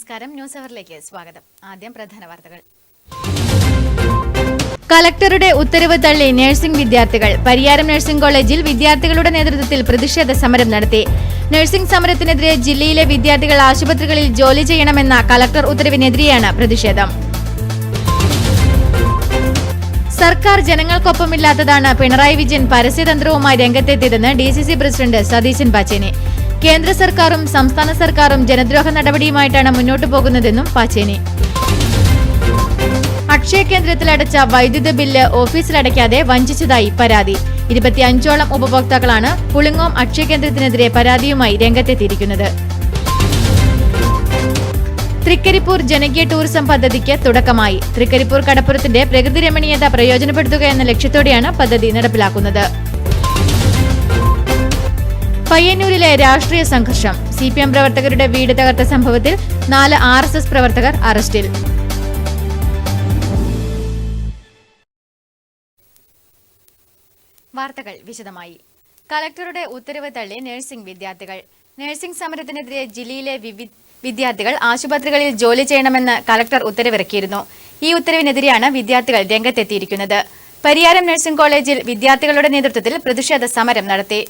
നമസ്കാരം, ന്യൂസ് അവറിലേക്ക് സ്വാഗതം. ആദ്യം പ്രധാന വാർത്തകൾ. കളക്ടറുടെ ഉത്തരവ് തള്ളി നഴ്സിംഗ് വിദ്യാർത്ഥികൾ. പരിയാരം നഴ്സിംഗ് കോളേജിൽ വിദ്യാർത്ഥികളുടെ നേതൃത്വത്തിൽ പ്രതിഷേധ സമരം നടത്തി. നഴ്സിംഗ് സമരത്തിനെതിരെ ജില്ലയിലെ വിദ്യാർത്ഥികൾ ആശുപത്രികളിൽ ജോലി ചെയ്യണമെന്ന കളക്ടർ ഉത്തരവിനെതിരെയാണ് പ്രതിഷേധം. സർക്കാർ ജനങ്ങൾക്കൊപ്പമില്ലാത്തതാണ് പിണറായി വിജയൻ പരസ്യതന്ത്രവുമായി രംഗത്തെത്തിയതെന്ന് DCC പ്രസിഡന്റ് സതീശൻ പാച്ചേനി. കേന്ദ്ര സർക്കാരും സംസ്ഥാന സർക്കാരും ജനദ്രോഹ നടപടിയുമായിട്ടാണ് മുന്നോട്ടു പോകുന്നതെന്നും പാച്ചേനി. അക്ഷയ കേന്ദ്രത്തിൽ അടച്ച വൈദ്യുത ബില്ല് ഓഫീസിലടയ്ക്കാതെ വഞ്ചിച്ചതായി പരാതി. 25ഓളം ഉപഭോക്താക്കളാണ് പുളിങ്ങോം അക്ഷയ കേന്ദ്രത്തിനെതിരെ പരാതിയുമായി രംഗത്തെത്തിയിരിക്കുന്നത്. തൃക്കരിപ്പൂർ ജനകീയ ടൂറിസം പദ്ധതിക്ക് തുടക്കമായി. തൃക്കരിപ്പൂർ കടപ്പുറത്തിന്റെ പ്രകൃതി രമണീയത പ്രയോജനപ്പെടുത്തുക എന്ന ലക്ഷ്യത്തോടെയാണ് പദ്ധതി നടപ്പിലാക്കുന്നത്. പയ്യന്നൂരിലെ രാഷ്ട്രീയ സംഘർഷം. CPM പ്രവർത്തകരുടെ വീട് തകർത്ത സംഭവത്തിൽ 4 RSS പ്രവർത്തകർ അറസ്റ്റിൽ. വാർത്തകൾ വിശദമായി. കളക്ടറുടെ ഉത്തരവ് തള്ളി നഴ്സിംഗ് വിദ്യാർത്ഥികൾ. നഴ്സിംഗ് സമരത്തിനെതിരെ ജില്ലയിലെ വിദ്യാർത്ഥികൾ ആശുപത്രികളിൽ ജോലി ചെയ്യണമെന്ന് കളക്ടർ ഉത്തരവിറക്കിയിരുന്നു. ഈ ഉത്തരവിനെതിരെയാണ് വിദ്യാർത്ഥികൾ രംഗത്തെത്തിയിരിക്കുന്നത്. പരിയാരം നഴ്സിംഗ് കോളേജിൽ വിദ്യാർത്ഥികളുടെ നേതൃത്വത്തിൽ പ്രതിഷേധ സമരം നടത്തി.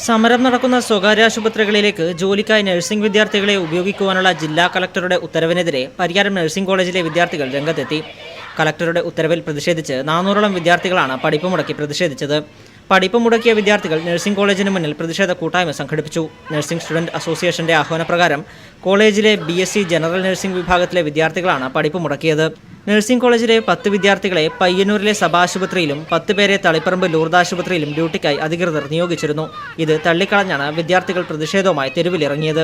സമരം നടക്കുന്ന സ്വകാര്യ ആശുപത്രികളിലേക്ക് ജോലിക്കായി നഴ്സിംഗ് വിദ്യാർത്ഥികളെ ഉപയോഗിക്കുവാനുള്ള ജില്ലാ കളക്ടറുടെ ഉത്തരവിനെതിരെ പരിയാരം നഴ്സിംഗ് കോളേജിലെ വിദ്യാർത്ഥികൾ രംഗത്തെത്തി. കളക്ടറുടെ ഉത്തരവിൽ പ്രതിഷേധിച്ച് 400ഓളം വിദ്യാർത്ഥികളാണ് പഠിപ്പ് മുടക്കി പ്രതിഷേധിച്ചത്. പഠിപ്പ് മുടക്കിയ വിദ്യാർത്ഥികൾ നഴ്സിംഗ് കോളേജിന് മുന്നിൽ പ്രതിഷേധ കൂട്ടായ്മ സംഘടിപ്പിച്ചു. നഴ്സിംഗ് സ്റ്റുഡന്റ് അസോസിയേഷന്റെ ആഹ്വാനപ്രകാരം കോളേജിലെ BSc ജനറൽ നഴ്സിംഗ് വിഭാഗത്തിലെ വിദ്യാർത്ഥികളാണ് പഠിപ്പ് മുടക്കിയത്. നഴ്സിംഗ് കോളേജിലെ 10 വിദ്യാർത്ഥികളെ പയ്യന്നൂരിലെ സഭാശുപത്രിയിലും 10 പേരെ തളിപ്പറമ്പ് ലൂർദ് ആശുപത്രിയിലും ഡ്യൂട്ടിക്കായി അധികൃതർ നിയോഗിച്ചിരുന്നു. ഇത് തള്ളിക്കളഞ്ഞാണ് വിദ്യാർത്ഥികൾ പ്രതിഷേധവുമായി തെരുവിലിറങ്ങിയത്.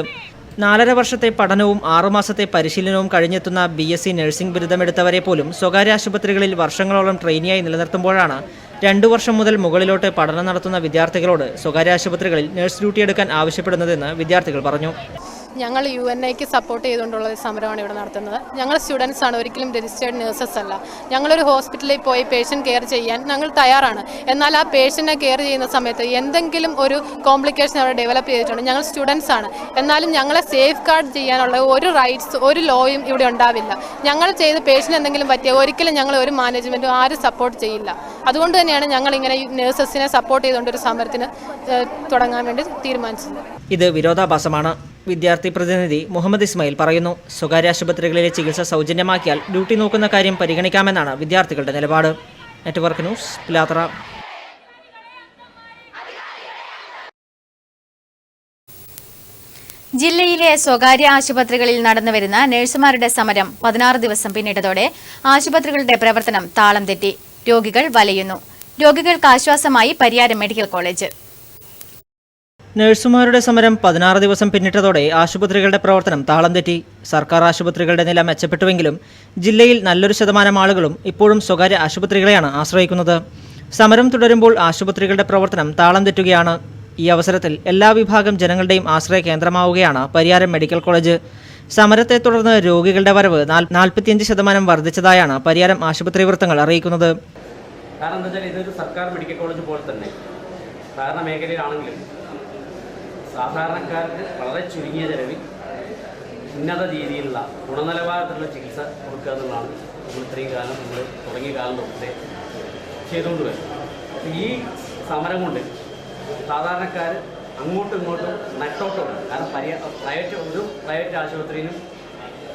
4.5 വർഷത്തെ പഠനവും 6 മാസത്തെ പരിശീലനവും കഴിഞ്ഞെത്തുന്ന BSc നഴ്സിംഗ് ബിരുദമെടുത്തവരെ പോലും സ്വകാര്യ ആശുപത്രികളിൽ വർഷങ്ങളോളം ട്രെയിനിയായി നിലനിർത്തുമ്പോഴാണ് 2 വർഷം മുതൽ മുകളിലോട്ട് പഠനം നടത്തുന്ന വിദ്യാർത്ഥികളോട് സ്വകാര്യ ആശുപത്രികളിൽ നഴ്സ് ഡ്യൂട്ടി എടുക്കാൻ ആവശ്യപ്പെടുന്നതെന്ന് വിദ്യാർത്ഥികൾ പറഞ്ഞു. ഞങ്ങൾ UNIക്ക് സപ്പോർട്ട് ചെയ്തുകൊണ്ടുള്ള സമരമാണ് ഇവിടെ നടത്തുന്നത്. ഞങ്ങൾ സ്റ്റുഡൻസ് ആണ്, ഒരിക്കലും രജിസ്റ്റേർഡ് നഴ്സസ് അല്ല. ഞങ്ങളൊരു ഹോസ്പിറ്റലിൽ പോയി പേഷ്യൻ്റ് കെയർ ചെയ്യാൻ ഞങ്ങൾ തയ്യാറാണ്. എന്നാൽ ആ പേഷ്യൻറ്റിനെ കെയർ ചെയ്യുന്ന സമയത്ത് എന്തെങ്കിലും ഒരു കോംപ്ലിക്കേഷൻ അവിടെ ഡെവലപ്പ് ചെയ്തിട്ടുണ്ട്. ഞങ്ങൾ സ്റ്റുഡൻസ് ആണ്, എന്നാലും ഞങ്ങളെ സേഫ് ഗാർഡ് ചെയ്യാനുള്ള ഒരു റൈറ്റ്സ് ഒരു ലോയും ഇവിടെ ഉണ്ടാവില്ല. ഞങ്ങൾ ചെയ്ത് പേഷ്യൻ്റ് എന്തെങ്കിലും പറ്റിയാൽ ഒരിക്കലും ഞങ്ങൾ ഒരു മാനേജ്മെൻറ്റും ആരും സപ്പോർട്ട് ചെയ്യില്ല. അതുകൊണ്ട് തന്നെയാണ് ഞങ്ങളിങ്ങനെ നഴ്സസിനെ സപ്പോർട്ട് ചെയ്തുകൊണ്ടൊരു സമരത്തിന് തുടങ്ങാൻ വേണ്ടി തീരുമാനിച്ചത്. ഇത് വിരോധാഭാസമാണ്. വിദ്യാർത്ഥി പ്രതിനിധി മുഹമ്മദ് ഇസ്മായിൽ പറയുന്നു. സ്വകാര്യ ആശുപത്രികളിലെ ചികിത്സ സൗജന്യമാക്കിയാൽ ഡ്യൂട്ടി നോക്കുന്ന കാര്യം പരിഗണിക്കാമെന്നാണ് വിദ്യാർത്ഥികളുടെ നിലപാട്. Network news, Pilathara. ജില്ലയിലെ സ്വകാര്യ ആശുപത്രികളിൽ നടന്നുവരുന്ന നഴ്സുമാരുടെ സമരം 16 ദിവസം പിന്നിട്ടതോടെ ആശുപത്രികളുടെ പ്രവർത്തനം താളം തെറ്റി. രോഗികൾ വലയുന്നു. രോഗികൾക്ക് ആശ്വാസമായി പരിയാരം മെഡിക്കൽ കോളേജ്. നഴ്സുമാരുടെ സമരം 16 ദിവസം പിന്നിട്ടതോടെ ആശുപത്രികളുടെ പ്രവർത്തനം താളം തെറ്റി. സർക്കാർ ആശുപത്രികളുടെ നില മെച്ചപ്പെട്ടുവെങ്കിലും ജില്ലയിൽ നല്ലൊരു ശതമാനം ആളുകളും ഇപ്പോഴും സ്വകാര്യ ആശുപത്രികളെയാണ് ആശ്രയിക്കുന്നത്. സമരം തുടരുമ്പോൾ ആശുപത്രികളുടെ പ്രവർത്തനം താളം തെറ്റുകയാണ്. ഈ അവസരത്തിൽ എല്ലാ വിഭാഗം ജനങ്ങളുടെയും ആശ്രയ കേന്ദ്രമാവുകയാണ് പരിയാരം മെഡിക്കൽ കോളേജ്. സമരത്തെ തുടർന്ന് രോഗികളുടെ വരവ് 45% വർദ്ധിച്ചതായാണ് പരിയാരം ആശുപത്രി വൃത്തങ്ങൾ അറിയിക്കുന്നത്. കാരണം എന്താ വെച്ചാൽ ഇതൊരു സർക്കാർ മെഡിക്കൽ കോളേജ് പോലെ തന്നെ സാധാരണ മേഖലയിലാണെങ്കിലും സാധാരണക്കാർക്ക് വളരെ ചുരുങ്ങിയ ചെലവിൽ ഉന്നത രീതിയിലുള്ള ഗുണനിലവാരത്തിലുള്ള ചികിത്സ കൊടുക്കുക എന്നുള്ളതാണ് നമ്മൾ ഇത്രയും കാലം നമ്മൾ തുടങ്ങിയ കാലം തൊട്ടേ ചെയ്തുകൊണ്ട് വരുന്നത്. ഈ സമരം കൊണ്ട് സാധാരണക്കാർ അങ്ങോട്ടും ഇങ്ങോട്ടും നെട്ടോട്ടമുണ്ട്. കാരണം പ്രൈവറ്റ് ആശുപത്രിയിലും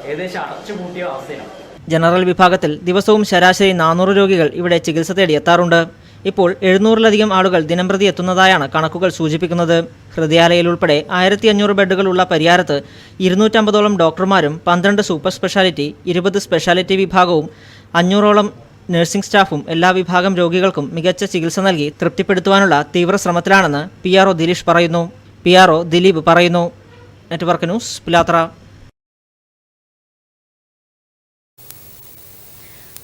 ഏകദേശം അടച്ചുപൂട്ടിയ അവസ്ഥയിലാണ്. ജനറൽ വിഭാഗത്തിൽ ദിവസവും ശരാശരി 400 രോഗികൾ ഇവിടെ ചികിത്സ തേടി എത്താറുണ്ട്. ഇപ്പോൾ 700-ലധികം ആളുകൾ ദിനംപ്രതി എത്തുന്നതായാണ് കണക്കുകൾ സൂചിപ്പിക്കുന്നത്. ഹൃദയാലയിൽ ഉൾപ്പെടെ 1500 ബെഡുകളുള്ള പരിയാരത്ത് 250ഓളം ഡോക്ടർമാരും 12 സൂപ്പർ സ്പെഷ്യാലിറ്റി, 20 സ്പെഷ്യാലിറ്റി വിഭാഗവും 500ഓളം നഴ്സിംഗ് സ്റ്റാഫും എല്ലാ വിഭാഗം രോഗികൾക്കും മികച്ച ചികിത്സ നൽകി തൃപ്തിപ്പെടുത്തുവാനുള്ള തീവ്ര ശ്രമത്തിലാണെന്ന് PRO ദിലീപ് പറയുന്നു. Network news, Pilathara.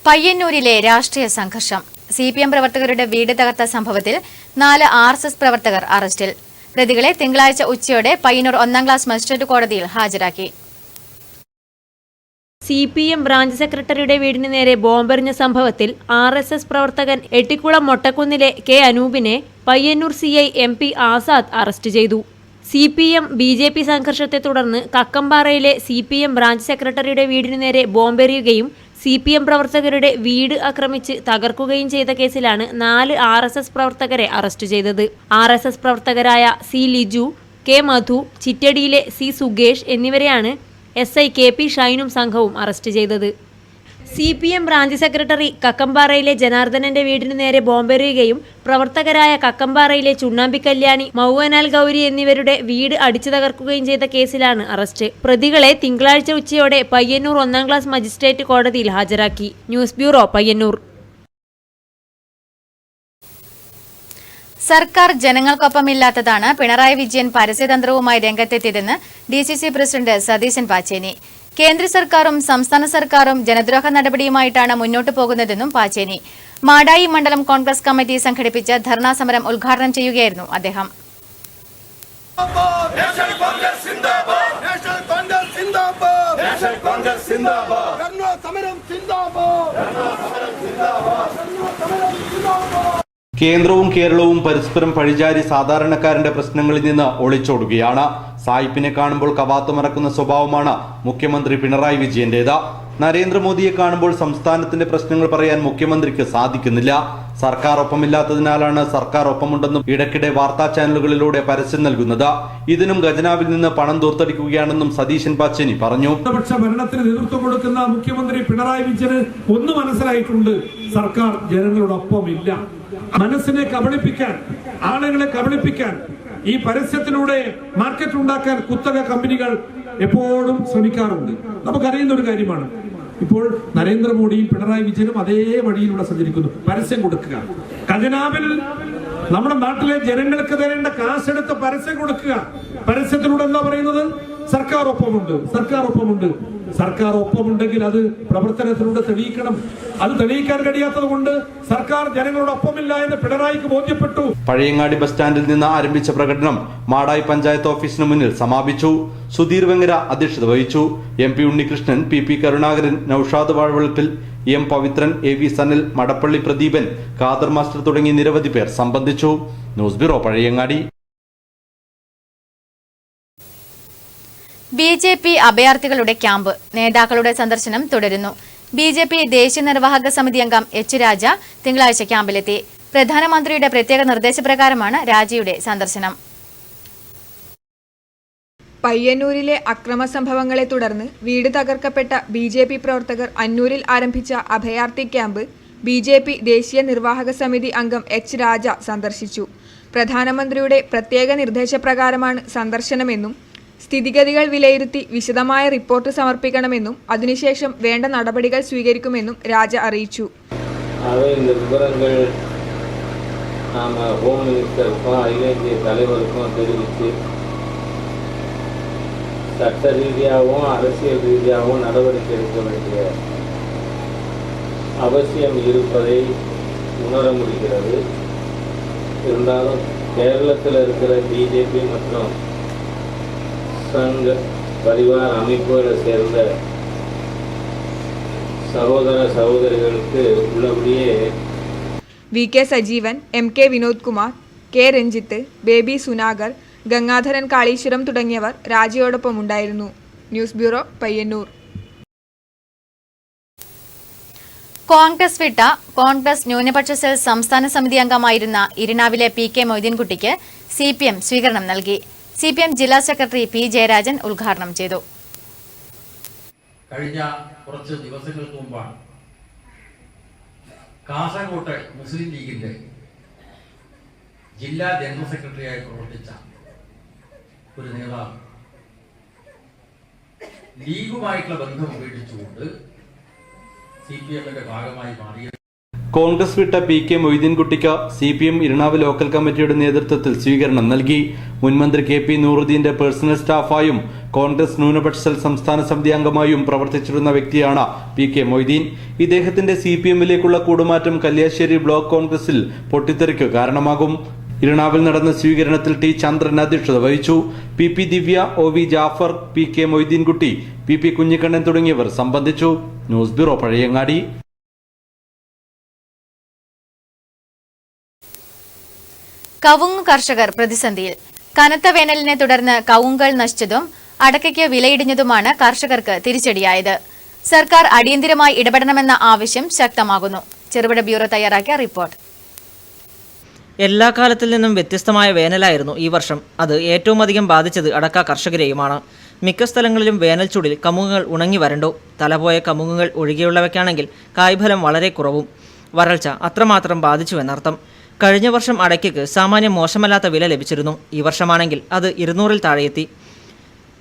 പയ്യന്നൂരിലെ രാഷ്ട്രീയ സംഘർഷം. CPM പ്രവർത്തകരുടെ വീട് തകർത്ത സംഭവത്തിൽ 4 RSS പ്രവർത്തകർ അറസ്റ്റിൽ. പ്രതികളെ തിങ്കളാഴ്ച ഉച്ചയോടെ പയ്യന്നൂർ 1ാം ക്ലാസ് മജിസ്ട്രേറ്റ് കോടതിയിൽ ഹാജരാക്കി. CPM ബ്രാഞ്ച് സെക്രട്ടറിയുടെ വീടിന് നേരെ ബോംബെറിഞ്ഞ സംഭവത്തിൽ RSS പ്രവർത്തകൻ എട്ടിക്കുളം മൊട്ടക്കുന്നിലെ കെ അനൂപിനെ Payyanur CI MP Azad arrest ചെയ്തു. CPM BJP സംഘർഷത്തെ തുടർന്ന് കക്കമ്പാറയിലെ CPM ബ്രാഞ്ച് സെക്രട്ടറിയുടെ വീടിനു നേരെ ബോംബെറിയുകയും CPM പ്രവർത്തകരുടെ വീട് ആക്രമിച്ച് തകർക്കുകയും ചെയ്ത കേസിലാണ് 4 RSS പ്രവർത്തകരെ അറസ്റ്റ് ചെയ്തത്. RSS പ്രവർത്തകരായ C ലിജു, K മധു, ചിറ്റടിയിലെ C സുഗേഷ് എന്നിവരെയാണ് SI KP ഷൈനും സംഘവും അറസ്റ്റ് ചെയ്തത്. CPM ബ്രാഞ്ച് സെക്രട്ടറി കക്കമ്പാറയിലെ ജനാർദ്ദനന്റെ വീടിനു നേരെ ബോംബെറിയുകയും പ്രവർത്തകരായ കക്കമ്പാറയിലെ ചുണ്ണാമ്പി കല്യാണി, മൗവനാൽ ഗൗരി എന്നിവരുടെ വീട് അടിച്ചു തകർക്കുകയും ചെയ്ത കേസിലാണ് അറസ്റ്റ്. പ്രതികളെ തിങ്കളാഴ്ച ഉച്ചയോടെ പയ്യന്നൂർ 1ാം ക്ലാസ് മജിസ്ട്രേറ്റ് കോടതിയിൽ ഹാജരാക്കി. News bureau, Payyanur. സർക്കാർ ജനങ്ങൾക്കൊപ്പമില്ലാത്തതാണ് പിണറായി വിജയൻ പരസ്യതന്ത്രവുമായി രംഗത്തെത്തിയതെന്ന് DCC പ്രസിഡന്റ് സതീശൻ പാച്ചേനി. കേന്ദ്ര സർക്കാരും സംസ്ഥാന സർക്കാരും ജനദ്രോഹ നടപടിയുമായിട്ടാണ് മുന്നോട്ടു പോകുന്നതെന്നും പാച്ചേനി. മാടായി മണ്ഡലം കോൺഗ്രസ് കമ്മിറ്റി സംഘടിപ്പിച്ച ധർണാ സമരം ഉദ്ഘാടനം ചെയ്യുകയായിരുന്നു അദ്ദേഹം. കേന്ദ്രവും കേരളവും പരസ്പരം പഴിചാരി സാധാരണക്കാരന്റെ പ്രശ്നങ്ങളിൽ നിന്ന് ഒളിച്ചോടുകയാണ്. സായിപ്പിനെ കാണുമ്പോൾ കവാത്ത് മറക്കുന്ന സ്വഭാവമാണ് മുഖ്യമന്ത്രി പിണറായി വിജയന്റേത്. നരേന്ദ്രമോദിയെ കാണുമ്പോൾ സംസ്ഥാനത്തിന്റെ പ്രശ്നങ്ങൾ പറയാൻ മുഖ്യമന്ത്രിക്ക് സാധിക്കുന്നില്ല. സർക്കാർ ഒപ്പമില്ലാത്തതിനാലാണ് സർക്കാർ ഒപ്പമുണ്ടെന്നും ഇടയ്ക്കിടെ വാർത്താ ചാനലുകളിലൂടെ പരസ്യം നൽകുന്നത്. ഇതിനും ഖജനാവിൽ നിന്ന് പണം ദൂർത്തടിക്കുകയാണെന്നും സതീശൻ പാച്ചേനി പറഞ്ഞു. ഇടതുപക്ഷ ഭരണത്തിന് നേതൃത്വം കൊടുക്കുന്ന മുഖ്യമന്ത്രി പിണറായി വിജയന് ഒന്ന് മനസ്സിലായിട്ടുണ്ട്: സർക്കാർ ജനങ്ങളോടൊപ്പമില്ല. മനസ്സിനെ കബളിപ്പിക്കാൻ, ആളുകളെ കബളിപ്പിക്കാൻ, ഈ പരസ്യത്തിലൂടെ മാർക്കറ്റ് ഉണ്ടാക്കാൻ കുത്തക കമ്പനികൾ എപ്പോഴും ശ്രമിക്കാറുണ്ട്. നമുക്കറിയുന്ന ഒരു കാര്യമാണ്. ഇപ്പോൾ നരേന്ദ്രമോദിയും പിണറായി വിജയനും അതേ വഴിയിലൂടെ സഞ്ചരിക്കുന്നു. പരസ്യം കൊടുക്കുക, ഖജനാവിൽ നമ്മുടെ നാട്ടിലെ ജനങ്ങൾക്ക് തരേണ്ട കാശെടുത്ത് പരസ്യം കൊടുക്കുക. പരസ്യത്തിലൂടെ എന്താ പറയുന്നത്? സർക്കാർ ഒപ്പമുണ്ട്, സർക്കാർ ഒപ്പമുണ്ട്. സർക്കാർ ഒപ്പമുണ്ടെങ്കിൽ അത് പ്രവർത്തനത്തിലൂടെ തെളിയിക്കണം. അത് തെളിയിക്കാൻ കഴിയാത്തത് കൊണ്ട് സർക്കാർ ജനങ്ങളോടൊപ്പമില്ല എന്ന് പിണറായിക്ക് ബോധ്യപ്പെട്ടു. പഴയങ്ങാടി ബസ് സ്റ്റാൻഡിൽ നിന്ന് ആരംഭിച്ച പ്രകടനം മാടായി പഞ്ചായത്ത് ഓഫീസിന് മുന്നിൽ സമാപിച്ചു. സുധീർ വെങ്ങര അധ്യക്ഷത വഹിച്ചു. MP Unnikrishnan, PP Karunakaran, Naushad Vazhavalappil, M Pavithran, AV Sanal, Madappally Pradeepan, Khader master തുടങ്ങി നിരവധി പേർ സംബന്ധിച്ചു. News bureau, Pazhayangadi. BJP അഭയാർത്ഥികളുടെ ക്യാമ്പ് നേതാക്കളുടെ സന്ദർശനം തുടരുന്നു. BJP ദേശീയ നിർവാഹക സമിതി അംഗം H രാജ തിങ്കളാഴ്ച ക്യാമ്പിലെത്തി. പ്രധാനമന്ത്രിയുടെ പ്രത്യേക നിർദ്ദേശപ്രകാരമാണ് രാജയുടെ സന്ദർശനം. പയ്യന്നൂരിലെ അക്രമ സംഭവങ്ങളെ തുടർന്ന് വീട് തകർക്കപ്പെട്ട BJP പ്രവർത്തകർ അന്നൂരിൽ ആരംഭിച്ച അഭയാർത്ഥി ക്യാമ്പ് BJP ദേശീയ നിർവാഹക സമിതി അംഗം H രാജ സന്ദർശിച്ചു. പ്രധാനമന്ത്രിയുടെ പ്രത്യേക നിർദ്ദേശപ്രകാരമാണ് സന്ദർശനമെന്നും സ്ഥിതിഗതികൾ വിലയിരുത്തി വിശദമായ റിപ്പോർട്ട് സമർപ്പിക്കണമെന്നും അതിനുശേഷം വേണ്ട നടപടികൾ സ്വീകരിക്കുമെന്നും രാജ അറിയിച്ചു. இந்த விவரங்கள் நாம் ஹோம் மினிஸ்டருக்கும் அகில இந்திய தலைவருக்கும் தெரிவித்து சட்ட ரீதியாகவும் அரசியல் ரீதியாகவும் நடவடிக்கை எடுக்க வேண்டிய அவசியம் இருப்பதை உணர முடிகிறது. இருந்தாலும் கேரளத்தில் இருக்கிற BJP மற்றும் சங்க பரிவார அமைப்புகளை சேர்ந்த സഹോദര സഹോദരികൾക്ക് ഉള്ളപടിയെ VK Sajeevan, MK Vinod Kumar, K Ranjith, Baby Sunagar, Gangadharan Kaleeswaram തുടങ്ങിയവർ രാജയോടൊപ്പം ഉണ്ടായിരുന്നു. News bureau, Payyanur. കോൺഗ്രസ് വിട്ട കോൺഗ്രസ് ന്യൂനപക്ഷ സെൽ സംസ്ഥാന സമിതി അംഗമായിരുന്ന ഇരിണാവിലെ PK മൊയ്തീൻകുട്ടിക്ക് CPM സ്വീകരണം നൽകി. CPM ജില്ലാ സെക്രട്ടറി P ജയരാജൻ ഉദ്ഘാടനം ചെയ്തു. കഴിഞ്ഞ കുറച്ച് ദിവസങ്ങൾക്ക് മുമ്പാണ് കാസർകോട്ടെ മുസ്ലിം ലീഗിന്റെ ജില്ലാ ജനറൽ സെക്രട്ടറിയായി പ്രവർത്തിച്ച ഒരു നേതാവ് ലീഗുമായിട്ടുള്ള ബന്ധം ഉപേക്ഷിച്ചുകൊണ്ട് CPMന്റെ ഭാഗമായി മാറിയ കോൺഗ്രസ് വിട്ട PK മൊയ്തീൻകുട്ടിക്ക് CPM ഇരിണാവ് ലോക്കൽ കമ്മിറ്റിയുടെ നേതൃത്വത്തിൽ സ്വീകരണം നൽകി. മുൻമന്ത്രി KP നൂറുദ്ദീന്റെ പേഴ്സണൽ സ്റ്റാഫായും കോൺഗ്രസ് ന്യൂനപക്ഷ സെൽ സംസ്ഥാന സമിതി അംഗമായും പ്രവർത്തിച്ചിരുന്ന വ്യക്തിയാണ് PK മൊയ്തീൻ. ഇദ്ദേഹത്തിന്റെ CPMലേക്കുള്ള കൂടുമാറ്റം കല്യാശ്ശേരി ബ്ലോക്ക് കോൺഗ്രസിൽ പൊട്ടിത്തെറിക്ക് കാരണമാകും. ഇരണാവിൽ നടന്ന സ്വീകരണത്തിൽ ടി ചന്ദ്രൻ അധ്യക്ഷത വഹിച്ചു. പി ദിവ്യ, OV Jafar, PK Moideenkutty, PP Kunhikannan തുടങ്ങിയവർ സംബന്ധിച്ചു. News bureau, Pazhayangadi. കവുങ്ങ് കർഷകർ പ്രതിസന്ധിയിൽ. കനത്ത വേനലിനെ തുടർന്ന് കവുങ്ങുകൾ നശിച്ചതും അടക്കയ്ക്ക് വിലയിടിഞ്ഞതുമാണ് കർഷകർക്ക് തിരിച്ചടിയായത്. സർക്കാർ അടിയന്തരമായി ഇടപെടണമെന്ന ആവശ്യം ശക്തമാകുന്നു. ചെറുപുഴ ബ്യൂറോ തയ്യാറാക്കിയ റിപ്പോർട്ട്. എല്ലാ കാലത്തിൽ നിന്നും വ്യത്യസ്തമായ വേനലായിരുന്നു ഈ വർഷം. അത് ഏറ്റവും അധികം ബാധിച്ചത് അടക്ക കർഷകരെയുമാണ്. മിക്ക സ്ഥലങ്ങളിലും വേനൽ ചൂടിൽ കമുങ്ങുകൾ ഉണങ്ങി വരണ്ടു. തലപോയ കമുങ്ങുകൾ ഒഴികെയുള്ളവയ്ക്കാണെങ്കിൽ കായ്ഫലം വളരെ കുറവും. വരൾച്ച അത്രമാത്രം ബാധിച്ചുവെന്നർത്ഥം. കഴിഞ്ഞ വർഷം അടയ്ക്കയ്ക്ക് സാമാന്യം മോശമല്ലാത്ത വില ലഭിച്ചിരുന്നു. ഈ വർഷമാണെങ്കിൽ അത് 200-ൽ താഴെയെത്തി.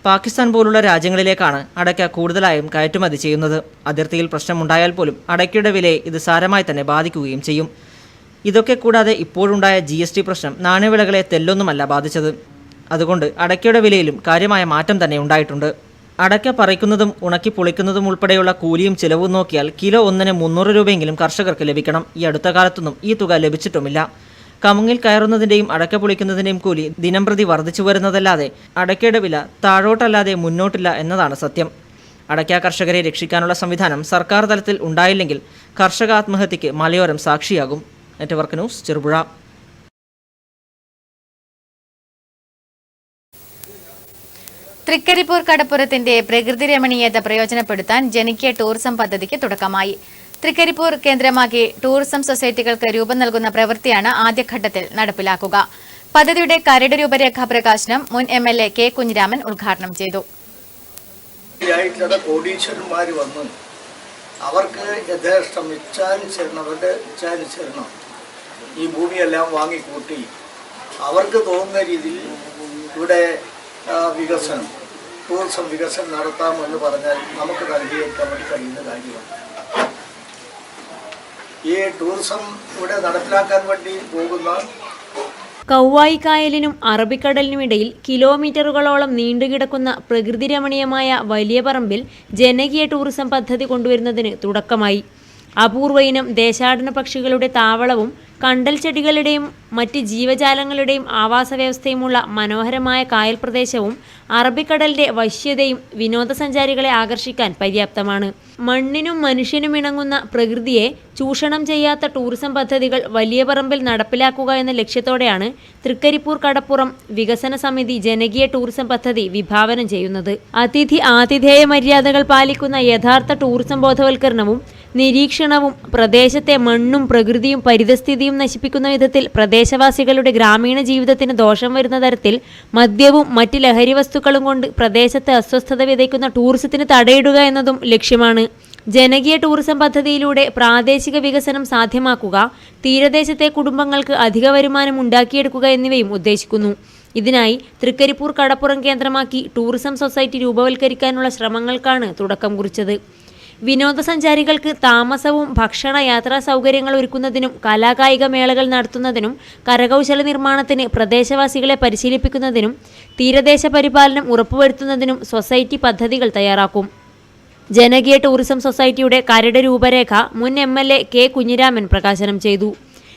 പാകിസ്ഥാൻ പോലുള്ള രാജ്യങ്ങളിലേക്കാണ് അടയ്ക്ക കൂടുതലായും കയറ്റുമതി ചെയ്യുന്നത്. അതിർത്തിയിൽ പ്രശ്നമുണ്ടായാൽ പോലും അടയ്ക്കയുടെ വിലയെ ഇത് സാരമായി തന്നെ ബാധിക്കുകയും ചെയ്യും. ഇതൊക്കെ കൂടാതെ ഇപ്പോഴുണ്ടായ GST പ്രശ്നം നാണ്യവിളകളെ തെല്ലൊന്നുമല്ല ബാധിച്ചത്. അതുകൊണ്ട് അടയ്ക്കയുടെ വിലയിലും കാര്യമായ മാറ്റം തന്നെ ഉണ്ടായിട്ടുണ്ട്. അടയ്ക്ക പറിക്കുന്നതും ഉണക്കി പൊളിക്കുന്നതും ഉൾപ്പെടെയുള്ള കൂലിയും ചിലവും നോക്കിയാൽ കിലോ 1-ന് 300 രൂപയെങ്കിലും കർഷകർക്ക് ലഭിക്കണം. ഈ അടുത്ത കാലത്തൊന്നും ഈ തുക ലഭിച്ചിട്ടുമില്ല. കമുങ്ങിൽ കയറുന്നതിൻ്റെയും അടയ്ക്ക പൊളിക്കുന്നതിൻ്റെയും കൂലി ദിനംപ്രതി വർദ്ധിച്ചു വരുന്നതല്ലാതെ അടയ്ക്കയുടെ വില താഴോട്ടല്ലാതെ മുന്നോട്ടില്ല എന്നതാണ് സത്യം. അടയ്ക്ക കർഷകരെ രക്ഷിക്കാനുള്ള സംവിധാനം സർക്കാർ തലത്തിൽ ഉണ്ടായില്ലെങ്കിൽ കർഷക ആത്മഹത്യയ്ക്ക് മലയോരം സാക്ഷിയാകും. Network news, Cherupuzha. തൃക്കരിപ്പൂർ കടപ്പുറത്തിന്റെ പ്രകൃതി രമണീയത പ്രയോജനപ്പെടുത്താൻ ജനകീയ ടൂറിസം പദ്ധതിക്ക് തുടക്കമായി. തൃക്കരിപ്പൂർ കേന്ദ്രമാക്കി ടൂറിസം സൊസൈറ്റികൾക്ക് രൂപം നൽകുന്ന പ്രവൃത്തിയാണ് ആദ്യഘട്ടത്തിൽ നടപ്പിലാക്കുക. പദ്ധതിയുടെ കരട് രൂപരേഖാ പ്രകാശനം മുൻ MLA K കുഞ്ഞിരാമൻ ഉദ്ഘാടനം ചെയ്തു. കോടീശ്വരന്മാർ വന്ന് അവർക്ക് യഥേഷ്ടം ഇച്ഛാനുസരണം ഈ ഭൂമിയെല്ലാം വാങ്ങിക്കൂട്ടി അവർക്ക് തോന്നുന്ന രീതിയിൽ ഇവിടെ വികസനം, ടൂറിസം വികസനം നടത്താമെന്ന് പറഞ്ഞാൽ നമുക്ക് നൽകിയേക്കാൻ വേണ്ടി കഴിയുന്ന കാര്യമാണ്. ഈ ടൂറിസം ഇവിടെ നടപ്പിലാക്കാൻ വേണ്ടി പോകുന്ന കൗവായി കായലിനും അറബിക്കടലിനുമിടയിൽ കിലോമീറ്ററുകളോളം നീണ്ടുകിടക്കുന്ന പ്രകൃതി രമണീയമായ വലിയ പറമ്പിൽ ജനകീയ ടൂറിസം പദ്ധതി കൊണ്ടുവരുന്നതിന് തുടക്കമായി. അപൂർവ ഇനം ദേശാടന പക്ഷികളുടെ താവളവും കണ്ടൽ ചെടികളുടെയും മറ്റ് ജീവജാലങ്ങളുടെയും ആവാസ വ്യവസ്ഥയുമുള്ള മനോഹരമായ കായൽ പ്രദേശവും അറബിക്കടലിന്റെ വശ്യതയും വിനോദസഞ്ചാരികളെ ആകർഷിക്കാൻ പര്യാപ്തമാണ്. മണ്ണിനും മനുഷ്യനും ഇണങ്ങുന്ന പ്രകൃതിയെ ചൂഷണം ചെയ്യാത്ത ടൂറിസം പദ്ധതികൾ വലിയ പറമ്പിൽ നടപ്പിലാക്കുക എന്ന ലക്ഷ്യത്തോടെയാണ് തൃക്കരിപ്പൂർ കടപ്പുറം വികസന സമിതി ജനകീയ ടൂറിസം പദ്ധതി വിഭാവനം ചെയ്യുന്നത്. അതിഥി ആതിഥേയ മര്യാദകൾ പാലിക്കുന്ന യഥാർത്ഥ ടൂറിസം ബോധവൽക്കരണവും നിരീക്ഷണവും പ്രദേശത്തെ മണ്ണും പ്രകൃതിയും പരിതസ്ഥിതിയും നശിപ്പിക്കുന്ന വിധത്തിൽ പ്രദേശവാസികളുടെ ഗ്രാമീണ ജീവിതത്തിന് ദോഷം വരുന്ന തരത്തിൽ മദ്യവും മറ്റ് ലഹരി വസ്തുക്കളും കൊണ്ട് പ്രദേശത്ത് അസ്വസ്ഥത വിതയ്ക്കുന്ന ടൂറിസത്തിന് തടയിടുക എന്നതും ലക്ഷ്യമാണ്. ജനകീയ ടൂറിസം പദ്ധതിയിലൂടെ പ്രാദേശിക വികസനം സാധ്യമാക്കുക, തീരദേശത്തെ കുടുംബങ്ങൾക്ക് അധിക വരുമാനം ഉണ്ടാക്കിയെടുക്കുക എന്നിവയും ഉദ്ദേശിക്കുന്നു. ഇതിനായി തൃക്കരിപ്പൂർ കടപ്പുറം കേന്ദ്രമാക്കി ടൂറിസം സൊസൈറ്റി രൂപവൽക്കരിക്കാനുള്ള ശ്രമങ്ങൾക്കാണ് തുടക്കം കുറിച്ചത്. വിനോദസഞ്ചാരികൾക്ക് താമസവും ഭക്ഷണ യാത്രാ സൗകര്യങ്ങൾ ഒരുക്കുന്നതിനും കലാകായിക മേളകൾ നടത്തുന്നതിനും കരകൗശല നിർമ്മാണത്തിന് പ്രദേശവാസികളെ പരിശീലിപ്പിക്കുന്നതിനും തീരദേശ പരിപാലനം ഉറപ്പുവരുത്തുന്നതിനും സൊസൈറ്റി പദ്ധതികൾ തയ്യാറാക്കും. ജനകീയ ടൂറിസം സൊസൈറ്റിയുടെ കരട് രൂപരേഖ മുൻ MLA K കുഞ്ഞിരാമൻ പ്രകാശനം ചെയ്തു.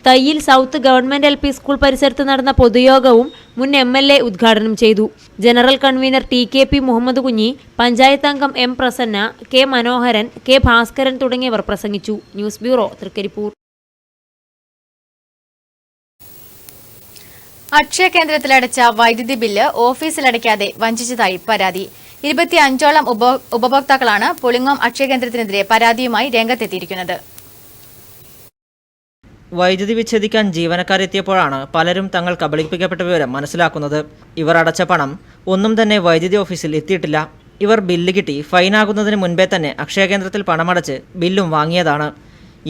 Thayyil south government LP school പരിസരത്ത് നടന്ന പൊതുയോഗവും മുൻ MLA ഉദ്ഘാടനം ചെയ്തു. General convener TKP Muhammad Kunhi, panchayat അംഗം M പ്രസന്ന, K മനോഹരൻ, K ഭാസ്കരൻ തുടങ്ങിയവർ പ്രസംഗിച്ചു. News bureau, Thrikaripur. അക്ഷയ കേന്ദ്രത്തിലടച്ച വൈദ്യുതി ബില്ല് ഓഫീസിലടയ്ക്കാതെ വഞ്ചിച്ചതായി പരാതി. 25ഓളം ഉപഭോക്താക്കളാണ് പുളിങ്ങോം അക്ഷയ കേന്ദ്രത്തിനെതിരെ പരാതിയുമായി രംഗത്തെത്തിയിരിക്കുന്നത്. വൈദ്യുതി വിച്ഛേദിക്കാൻ ജീവനക്കാരെത്തിയപ്പോഴാണ് പലരും തങ്ങൾ കബളിപ്പിക്കപ്പെട്ട വിവരം മനസ്സിലാക്കുന്നത്. ഇവർ അടച്ച പണം ഒന്നും തന്നെ വൈദ്യുതി ഓഫീസിൽ എത്തിയിട്ടില്ല. ഇവർ ബില്ല് കിട്ടി ഫൈനാകുന്നതിന് മുൻപേ തന്നെ അക്ഷയ കേന്ദ്രത്തിൽ പണമടച്ച് ബില്ലും വാങ്ങിയതാണ്.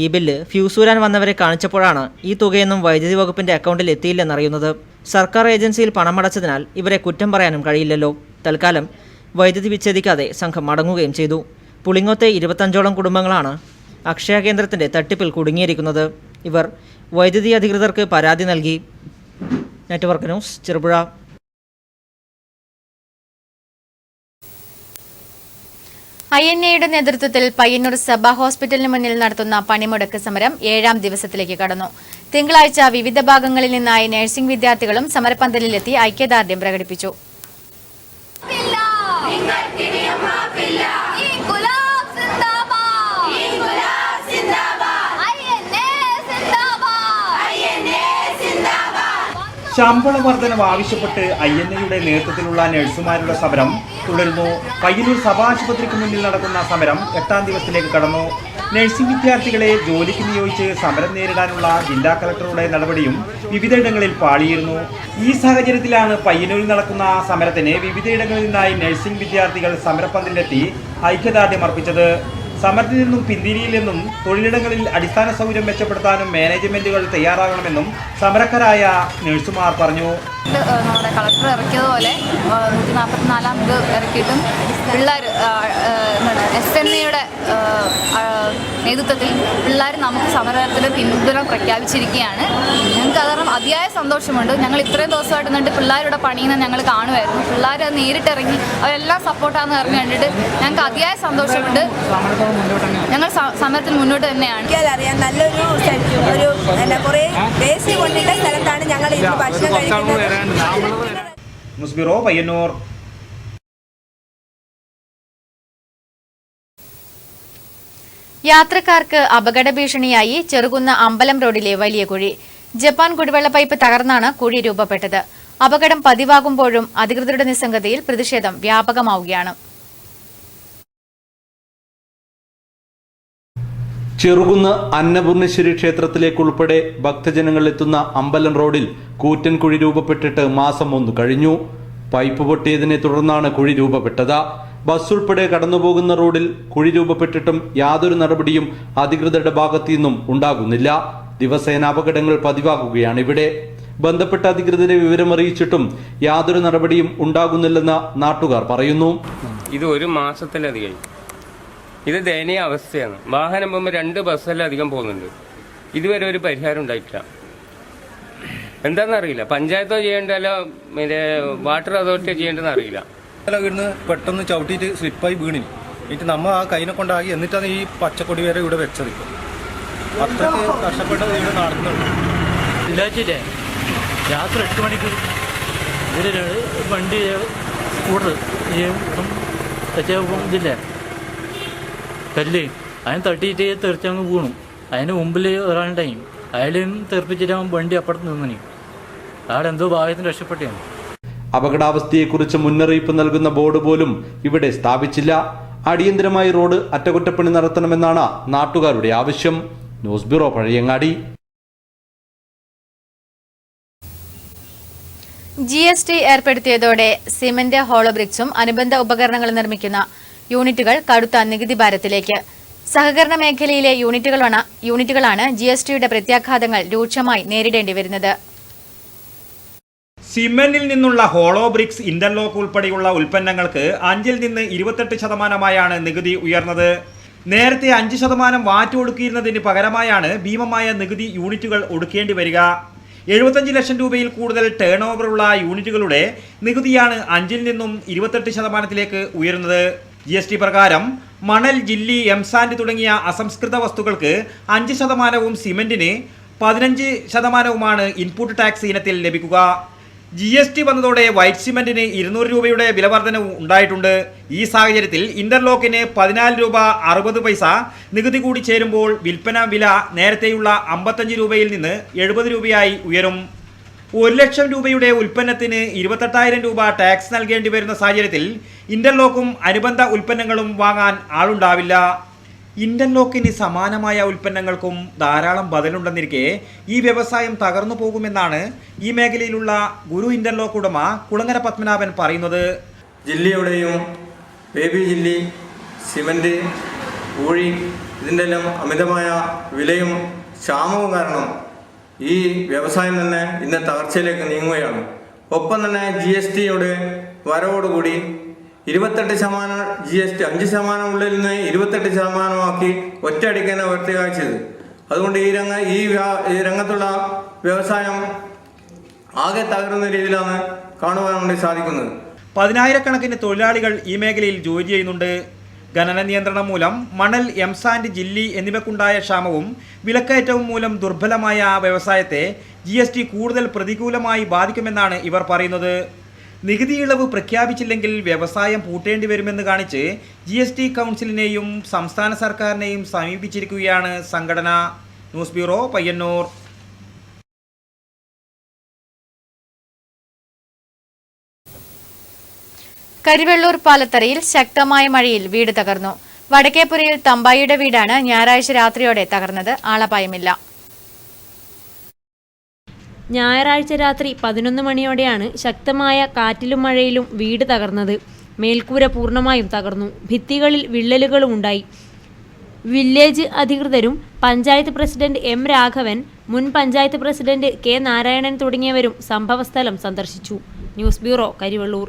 ഈ ബില്ല് ഫ്യൂസൂരാൻ വന്നവരെ കാണിച്ചപ്പോഴാണ് ഈ തുകയൊന്നും വൈദ്യുതി വകുപ്പിന്റെ അക്കൗണ്ടിൽ എത്തിയില്ലെന്നറിയുന്നത്. സർക്കാർ ഏജൻസിയിൽ പണമടച്ചതിനാൽ ഇവരെ കുറ്റം പറയാനും കഴിയില്ലല്ലോ. തൽക്കാലം വൈദ്യുതി വിച്ഛേദിക്കാതെ സംഘം മടങ്ങുകയും ചെയ്തു. പുളിങ്ങോത്തെ 25ഓളം കുടുംബങ്ങളാണ് അക്ഷയ കേന്ദ്രത്തിന്റെ തട്ടിപ്പിൽ കുടുങ്ങിയിരിക്കുന്നത്. ഇവർ വൈദ്യുതി അധികൃതർക്ക് പരാതി നൽകി. Network news, Cherupuzha. INAയുടെ നേതൃത്വത്തിൽ പയ്യന്നൂർ സഭ ഹോസ്പിറ്റലിന് മുന്നിൽ നടത്തുന്ന പണിമുടക്ക് സമരം 7ാം ദിവസത്തിലേക്ക് കടന്നു. തിങ്കളാഴ്ച വിവിധ ഭാഗങ്ങളിൽ നിന്നായി നഴ്സിംഗ് വിദ്യാർത്ഥികളും സമരപന്തലിലെത്തി ഐക്യദാർഢ്യം പ്രകടിപ്പിച്ചു. ശമ്പള വർധനവ് ആവശ്യപ്പെട്ട് INAയുടെ നേതൃത്വത്തിലുള്ള നഴ്സുമാരുടെ സമരം തുടരുന്നു. പയ്യന്നൂർ സഭാശുപത്രിക്ക് മുന്നിൽ നടക്കുന്ന സമരം 8ാം ദിവസത്തിലേക്ക് കടന്നു. നഴ്സിംഗ് വിദ്യാർത്ഥികളെ ജോലിക്ക് നിയോഗിച്ച് സമരം നേരിടാനുള്ള ജില്ലാ കളക്ടറുടെ നടപടിയും വിവിധയിടങ്ങളിൽ പാളിയിരുന്നു. ഈ സാഹചര്യത്തിലാണ് പയ്യന്നൂരിൽ നടക്കുന്ന സമരത്തിന് വിവിധയിടങ്ങളിൽ നിന്നായി നഴ്സിംഗ് വിദ്യാർത്ഥികൾ സമരപ്പന്തലിലെത്തി ഐക്യദാർഢ്യം അർപ്പിച്ചത്. സമരത്തിൽ നിന്നും പിന്തിരിയില്ലെന്നും തൊഴിലിടങ്ങളിൽ അടിസ്ഥാന സൗകര്യം മെച്ചപ്പെടുത്താനും മാനേജ്മെന്റുകൾ തയ്യാറാകണമെന്നും സമരക്കാരായ നഴ്സുമാർ പറഞ്ഞു. നമ്മുടെ കളക്ടർ ഇറക്കിയതുപോലെ 144 ഇത് ഇറക്കിയിട്ടും പിള്ളേർ SNAയുടെ നേതൃത്വത്തിൽ പിള്ളേർ നമുക്ക് സമരത്തിന് പിന്തുണ പ്രഖ്യാപിച്ചിരിക്കുകയാണ്. ഞങ്ങൾക്ക് കാരണം അതിയായ സന്തോഷമുണ്ട്. ഞങ്ങൾ ഇത്രയും ദിവസമായിട്ട് നിന്നിട്ട് പിള്ളേരുടെ പണിയെന്ന് ഞങ്ങൾ കാണുമായിരുന്നു. പിള്ളേർ നേരിട്ടിറങ്ങി അവരെല്ലാം സപ്പോർട്ടാണെന്ന് അറിഞ്ഞു കണ്ടിട്ട് ഞങ്ങൾക്ക് അതിയായ സന്തോഷമുണ്ട്. ഞങ്ങൾ സമരത്തിൽ മുന്നോട്ട് തന്നെയാണ്. അറിയാം, നല്ലൊരു കുറേ വേസ്റ്റ് കൊണ്ടിട്ട സ്ഥലത്താണ് ഞങ്ങൾ ഈ ഭക്ഷണം കഴിക്കുന്നത്. News bureau, Payyanur. യാത്രക്കാർക്ക് അപകട ഭീഷണിയായി ചെറുകുന്ന അമ്പലം റോഡിലെ വലിയ കുഴി. ജപ്പാൻ കുടിവെള്ള പൈപ്പ് തകർന്നാണ് കുഴി രൂപപ്പെട്ടത്. അപകടം പതിവാകുമ്പോഴും അധികൃതരുടെ നിസ്സംഗതയിൽ പ്രതിഷേധം വ്യാപകമാവുകയാണ്. ചെറുകുന്ന് അന്നപൂർണേശ്വരി ക്ഷേത്രത്തിലേക്കുൾപ്പെടെ ഭക്തജനങ്ങൾ എത്തുന്ന അമ്പലം റോഡിൽ കൂറ്റൻ കുഴി രൂപപ്പെട്ടിട്ട് മാസം 1 കഴിഞ്ഞു. പൈപ്പ് പൊട്ടിയതിനെ തുടർന്നാണ് കുഴി രൂപപ്പെട്ടത്. ബസ് ഉൾപ്പെടെ കടന്നുപോകുന്ന റോഡിൽ കുഴി രൂപപ്പെട്ടിട്ടും യാതൊരു നടപടിയും അധികൃതരുടെ ഭാഗത്തു നിന്നും ഉണ്ടാകുന്നില്ല. ദിവസേന അപകടങ്ങൾ പതിവാകുകയാണ് ഇവിടെ. ബന്ധപ്പെട്ട അധികൃതരെ വിവരമറിയിച്ചിട്ടും യാതൊരു നടപടിയും ഉണ്ടാകുന്നില്ലെന്ന് നാട്ടുകാർ പറയുന്നു. ഇത് 1 മാസത്തിലധികമായി. ഇത് ദയനീയ അവസ്ഥയാണ്. വാഹനം പോകുമ്പോൾ 2 ബസ്സെല്ലാം പോകുന്നുണ്ട്. ഇതുവരെ ഒരു പരിഹാരം ഉണ്ടായിട്ടില്ല. എന്താണെന്നറിയില്ല. പഞ്ചായത്തോ ചെയ്യേണ്ടല്ലോ വാട്ടർ അതോറിറ്റിയോ ചെയ്യേണ്ടതെന്ന് അറിയില്ല. ഇവിടുന്ന് പെട്ടെന്ന് ചവിട്ടിയിട്ട് സ്ലിപ്പായി വീണിന്. എന്നിട്ട് നമ്മൾ ആ കൈനെ കൊണ്ടാക്കി എന്നിട്ടാണ് ഈ പച്ചക്കൊടി വരെ ഇവിടെ വെച്ചത്. അത്രയ്ക്ക് കഷ്ടപ്പെട്ടത് ഇവിടെ നടത്തുന്നുണ്ട്. ഇല്ലാച്ചില്ലേ രാത്രി 8 മണിക്ക് ഇതിൽ വണ്ടി സ്കൂട്ടർ ഇതില്ലേ കല്ല് അതിന് തട്ടിയിട്ട് തെറിച്ചങ്ങ് വീണു. അതിന് മുമ്പിൽ ഒരാളുണ്ടായി. അയാളെയും തെറിപ്പിച്ചിട്ട് വണ്ടി അപ്പുറത്ത് നിന്നു. അയാളെന്തോ ഭാഗ്യത്തിന് രക്ഷപ്പെട്ടാണ്. അപകടാവസ്ഥയെക്കുറിച്ച് മുന്നറിയിപ്പ് നൽകുന്ന ബോർഡ് പോലും ഇവിടെ സ്ഥാപിച്ചില്ല. അടിയന്തരമായി റോഡ് അറ്റകുറ്റപ്പണി നടത്തണമെന്നാണ് നാട്ടുകാരുടെ ആവശ്യം. News bureau, Pazhayangadi. GST ഏർപ്പെടുത്തിയതോടെ സിമന്റ്, ഹോളോ ബ്രിക്സും അനുബന്ധ ഉപകരണങ്ങൾ നിർമ്മിക്കുന്ന യൂണിറ്റുകൾ കടുത്ത നികുതി ഭാരത്തിലേക്ക്. സഹകരണ മേഖലയിലെ യൂണിറ്റുകളാണ് GSTയുടെ പ്രത്യാഘാതങ്ങൾ രൂക്ഷമായി നേരിടേണ്ടി വരുന്നത്. സിമന്റിൽ നിന്നുള്ള ഹോളോ ബ്രിക്സ്, ഇന്റർലോക്ക് ഉൾപ്പെടെയുള്ള ഉൽപ്പന്നങ്ങൾക്ക് 5ൽ നിന്ന് 28% നികുതി ഉയർന്നത്. നേരത്തെ 5% വാറ്റ് ഒടുക്കിയിരുന്നതിന് പകരമായാണ് ഭീമമായ നികുതി യൂണിറ്റുകൾ ഒടുക്കേണ്ടി വരിക. 75 ലക്ഷം രൂപയിൽ കൂടുതൽ ടേൺ ഓവറുള്ള യൂണിറ്റുകളുടെ നികുതിയാണ് 5ൽ നിന്നും 28%ലേക്ക് ഉയരുന്നത്. GST പ്രകാരം മണൽ, ജില്ലി, എംസാൻഡ് തുടങ്ങിയ അസംസ്കൃത വസ്തുക്കൾക്ക് 5%, സിമന്റിന് 15%മാണ് ഇൻപുട്ട് ടാക്സ് ഇനത്തിൽ ലഭിക്കുക. GST വന്നതോടെ വൈറ്റ് സിമന്റിന് 200 രൂപയുടെ വിലവർധനവ് ഉണ്ടായിട്ടുണ്ട്. ഈ സാഹചര്യത്തിൽ ഇന്റർലോക്കിന് 14 രൂപ 60 പൈസ നികുതി കൂടി ചേരുമ്പോൾ വിൽപ്പന വില നേരത്തെയുള്ള 55 രൂപയിൽ നിന്ന് 70 രൂപയായി ഉയരും. 1 ലക്ഷം രൂപയുടെ ഉൽപ്പന്നത്തിന് 28,000 രൂപ ടാക്സ് നൽകേണ്ടി വരുന്ന സാഹചര്യത്തിൽ ഇന്റർലോക്കും അനുബന്ധ ഉൽപ്പന്നങ്ങളും വാങ്ങാൻ ആളുണ്ടാവില്ല. ഇന്റർലോക്കിന് സമാനമായ ഉൽപ്പന്നങ്ങൾക്കും ധാരാളം ബദലുണ്ടെന്നിരിക്കെ ഈ വ്യവസായം തകർന്നു പോകുമെന്നാണ് ഈ മേഖലയിലുള്ള ഗുരു ഇന്റർലോക്ക് ഉടമ കുളങ്ങര പത്മനാഭൻ പറയുന്നത്. ജില്ലയുടെയും ബേബി ജില്ലി, സിമന്റ്, ഊഴി ഇതിൻ്റെ എല്ലാം അമിതമായ വിലയും ക്ഷാമവും കാരണം ഈ വ്യവസായം തന്നെ ഇന്ന് തകർച്ചയിലേക്ക് നീങ്ങുകയാണ്. ഒപ്പം തന്നെ GSTയുടെ വരവോടുകൂടി 28% GST 5% ഉള്ളിൽ നിന്ന് 28% ഒറ്റയടിക്കാൻ ഉയർത്തി കാഴ്ചത്. അതുകൊണ്ട് ഈ രംഗത്തുള്ള വ്യവസായം ആകെ തകരുന്ന രീതിയിലാണ് കാണുവാൻ വേണ്ടി സാധിക്കുന്നത്. 10,000 കണക്കിന് തൊഴിലാളികൾ ഈ മേഖലയിൽ ജോലി ചെയ്യുന്നുണ്ട്. ഖനന നിയന്ത്രണം മൂലം മണൽ, എംസാൻഡ്, ജില്ലി എന്നിവയ്ക്കുണ്ടായ ക്ഷാമവും വിലക്കയറ്റവും മൂലം ദുർബലമായ വ്യവസായത്തെ GST കൂടുതൽ പ്രതികൂലമായി ബാധിക്കുമെന്നാണ് ഇവർ പറയുന്നത്. നികുതി ഇളവ് പ്രഖ്യാപിച്ചില്ലെങ്കിൽ വ്യവസായം പൂട്ടേണ്ടി വരുമെന്ന് കാണിച്ച് GST കൗൺസിലിനെയും സംസ്ഥാന സർക്കാരിനെയും സമീപിച്ചിരിക്കുകയാണ് സംഘടന. News bureau, Payyanur. കരിവെള്ളൂർ പാലത്തറയിൽ ശക്തമായ മഴയിൽ വീട് തകർന്നു. വടക്കേപ്പുരയിൽ തമ്പായിയുടെ വീടാണ് ഞായറാഴ്ച രാത്രിയോടെ തകർന്നത്. ആളപായമില്ല. ഞായറാഴ്ച രാത്രി 11 മണിയോടെയാണ് ശക്തമായ കാറ്റിലും മഴയിലും വീട് തകർന്നത്. മേൽക്കൂര പൂർണ്ണമായും തകർന്നു. ഭിത്തികളിൽ വിള്ളലുകളും ഉണ്ടായി. വില്ലേജ് അധികൃതരും പഞ്ചായത്ത് പ്രസിഡന്റ് M. രാഘവൻ, മുൻ പഞ്ചായത്ത് പ്രസിഡന്റ് K. നാരായണൻ തുടങ്ങിയവരും സംഭവസ്ഥലം സന്ദർശിച്ചു. News bureau, Karivellur.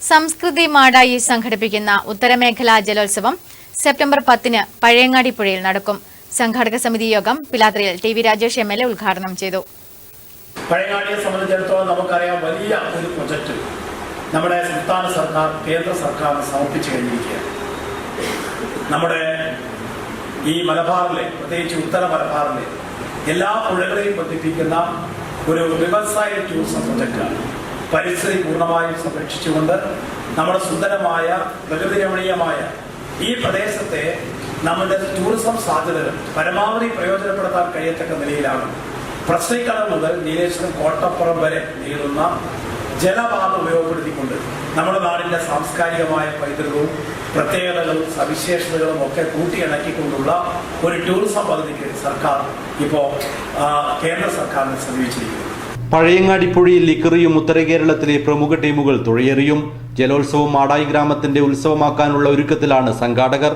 സംസ്കൃതി മാടായി സംഘടിപ്പിക്കുന്ന ഉത്തരമേഖലാ ജലോത്സവം സെപ്റ്റംബർ 10-ന് പഴയങ്ങാടി പുഴയിൽ നടക്കും. സംഘാടക സമിതി യോഗം പിലാത്രയിൽ TV രാജേഷ് MLA ഉദ്ഘാടനം ചെയ്തു. പഴയങ്ങാടിയെ സംബന്ധിച്ചിടത്തോളം നമുക്കറിയാം, വലിയ ഒരു പ്രൊജക്ട് നമ്മുടെ സംസ്ഥാന സർക്കാർ കേന്ദ്ര സർക്കാരിന് സമർപ്പിച്ചു കഴിഞ്ഞിരിക്കുകയാണ്. നമ്മുടെ ഈ മലബാറിലെ, പ്രത്യേകിച്ച് ഉത്തര മലബാറിലെ എല്ലാ പുഴകളെയും ബന്ധിപ്പിക്കുന്ന ഒരു വ്യവസായ ടൂറിസം പ്രൊജക്റ്റാണ്. പരിസ്ഥിതി പൂർണ്ണമായും സംരക്ഷിച്ചുകൊണ്ട് നമ്മുടെ സുന്ദരമായ പ്രകൃതി രമണീയമായ ഈ പ്രദേശത്തെ നമ്മുടെ ടൂറിസം സാധ്യതകൾ പരമാവധി പ്രയോജനപ്പെടുത്താൻ കഴിയത്തക്ക നിലയിലാണ് പ്രശ്നക്കടൽ മുതൽ നീലേശ്വരം കോട്ടപ്പുറം വരെ നീളുന്ന ജലപാത ഉപയോഗപ്പെടുത്തിക്കൊണ്ട് നമ്മുടെ നാടിൻ്റെ സാംസ്കാരികമായ പൈതൃകവും പ്രത്യേകതകളും സവിശേഷതകളും ഒക്കെ കൂട്ടിയിണക്കിക്കൊണ്ടുള്ള ഒരു ടൂറിസം പദ്ധതിക്ക് സർക്കാർ ഇപ്പോൾ കേന്ദ്ര സർക്കാരിനെ സമീപിച്ചിരിക്കുന്നു. പഴയങ്ങാടി പുഴയിൽ ഇക്കറിയും ഉത്തര കേരളത്തിലെ പ്രമുഖ ടീമുകൾ തുഴയെറിയും. ജലോത്സവം മാടായി ഗ്രാമത്തിന്റെ ഉത്സവമാക്കാനുള്ള ഒരുക്കത്തിലാണ് സംഘാടകർ.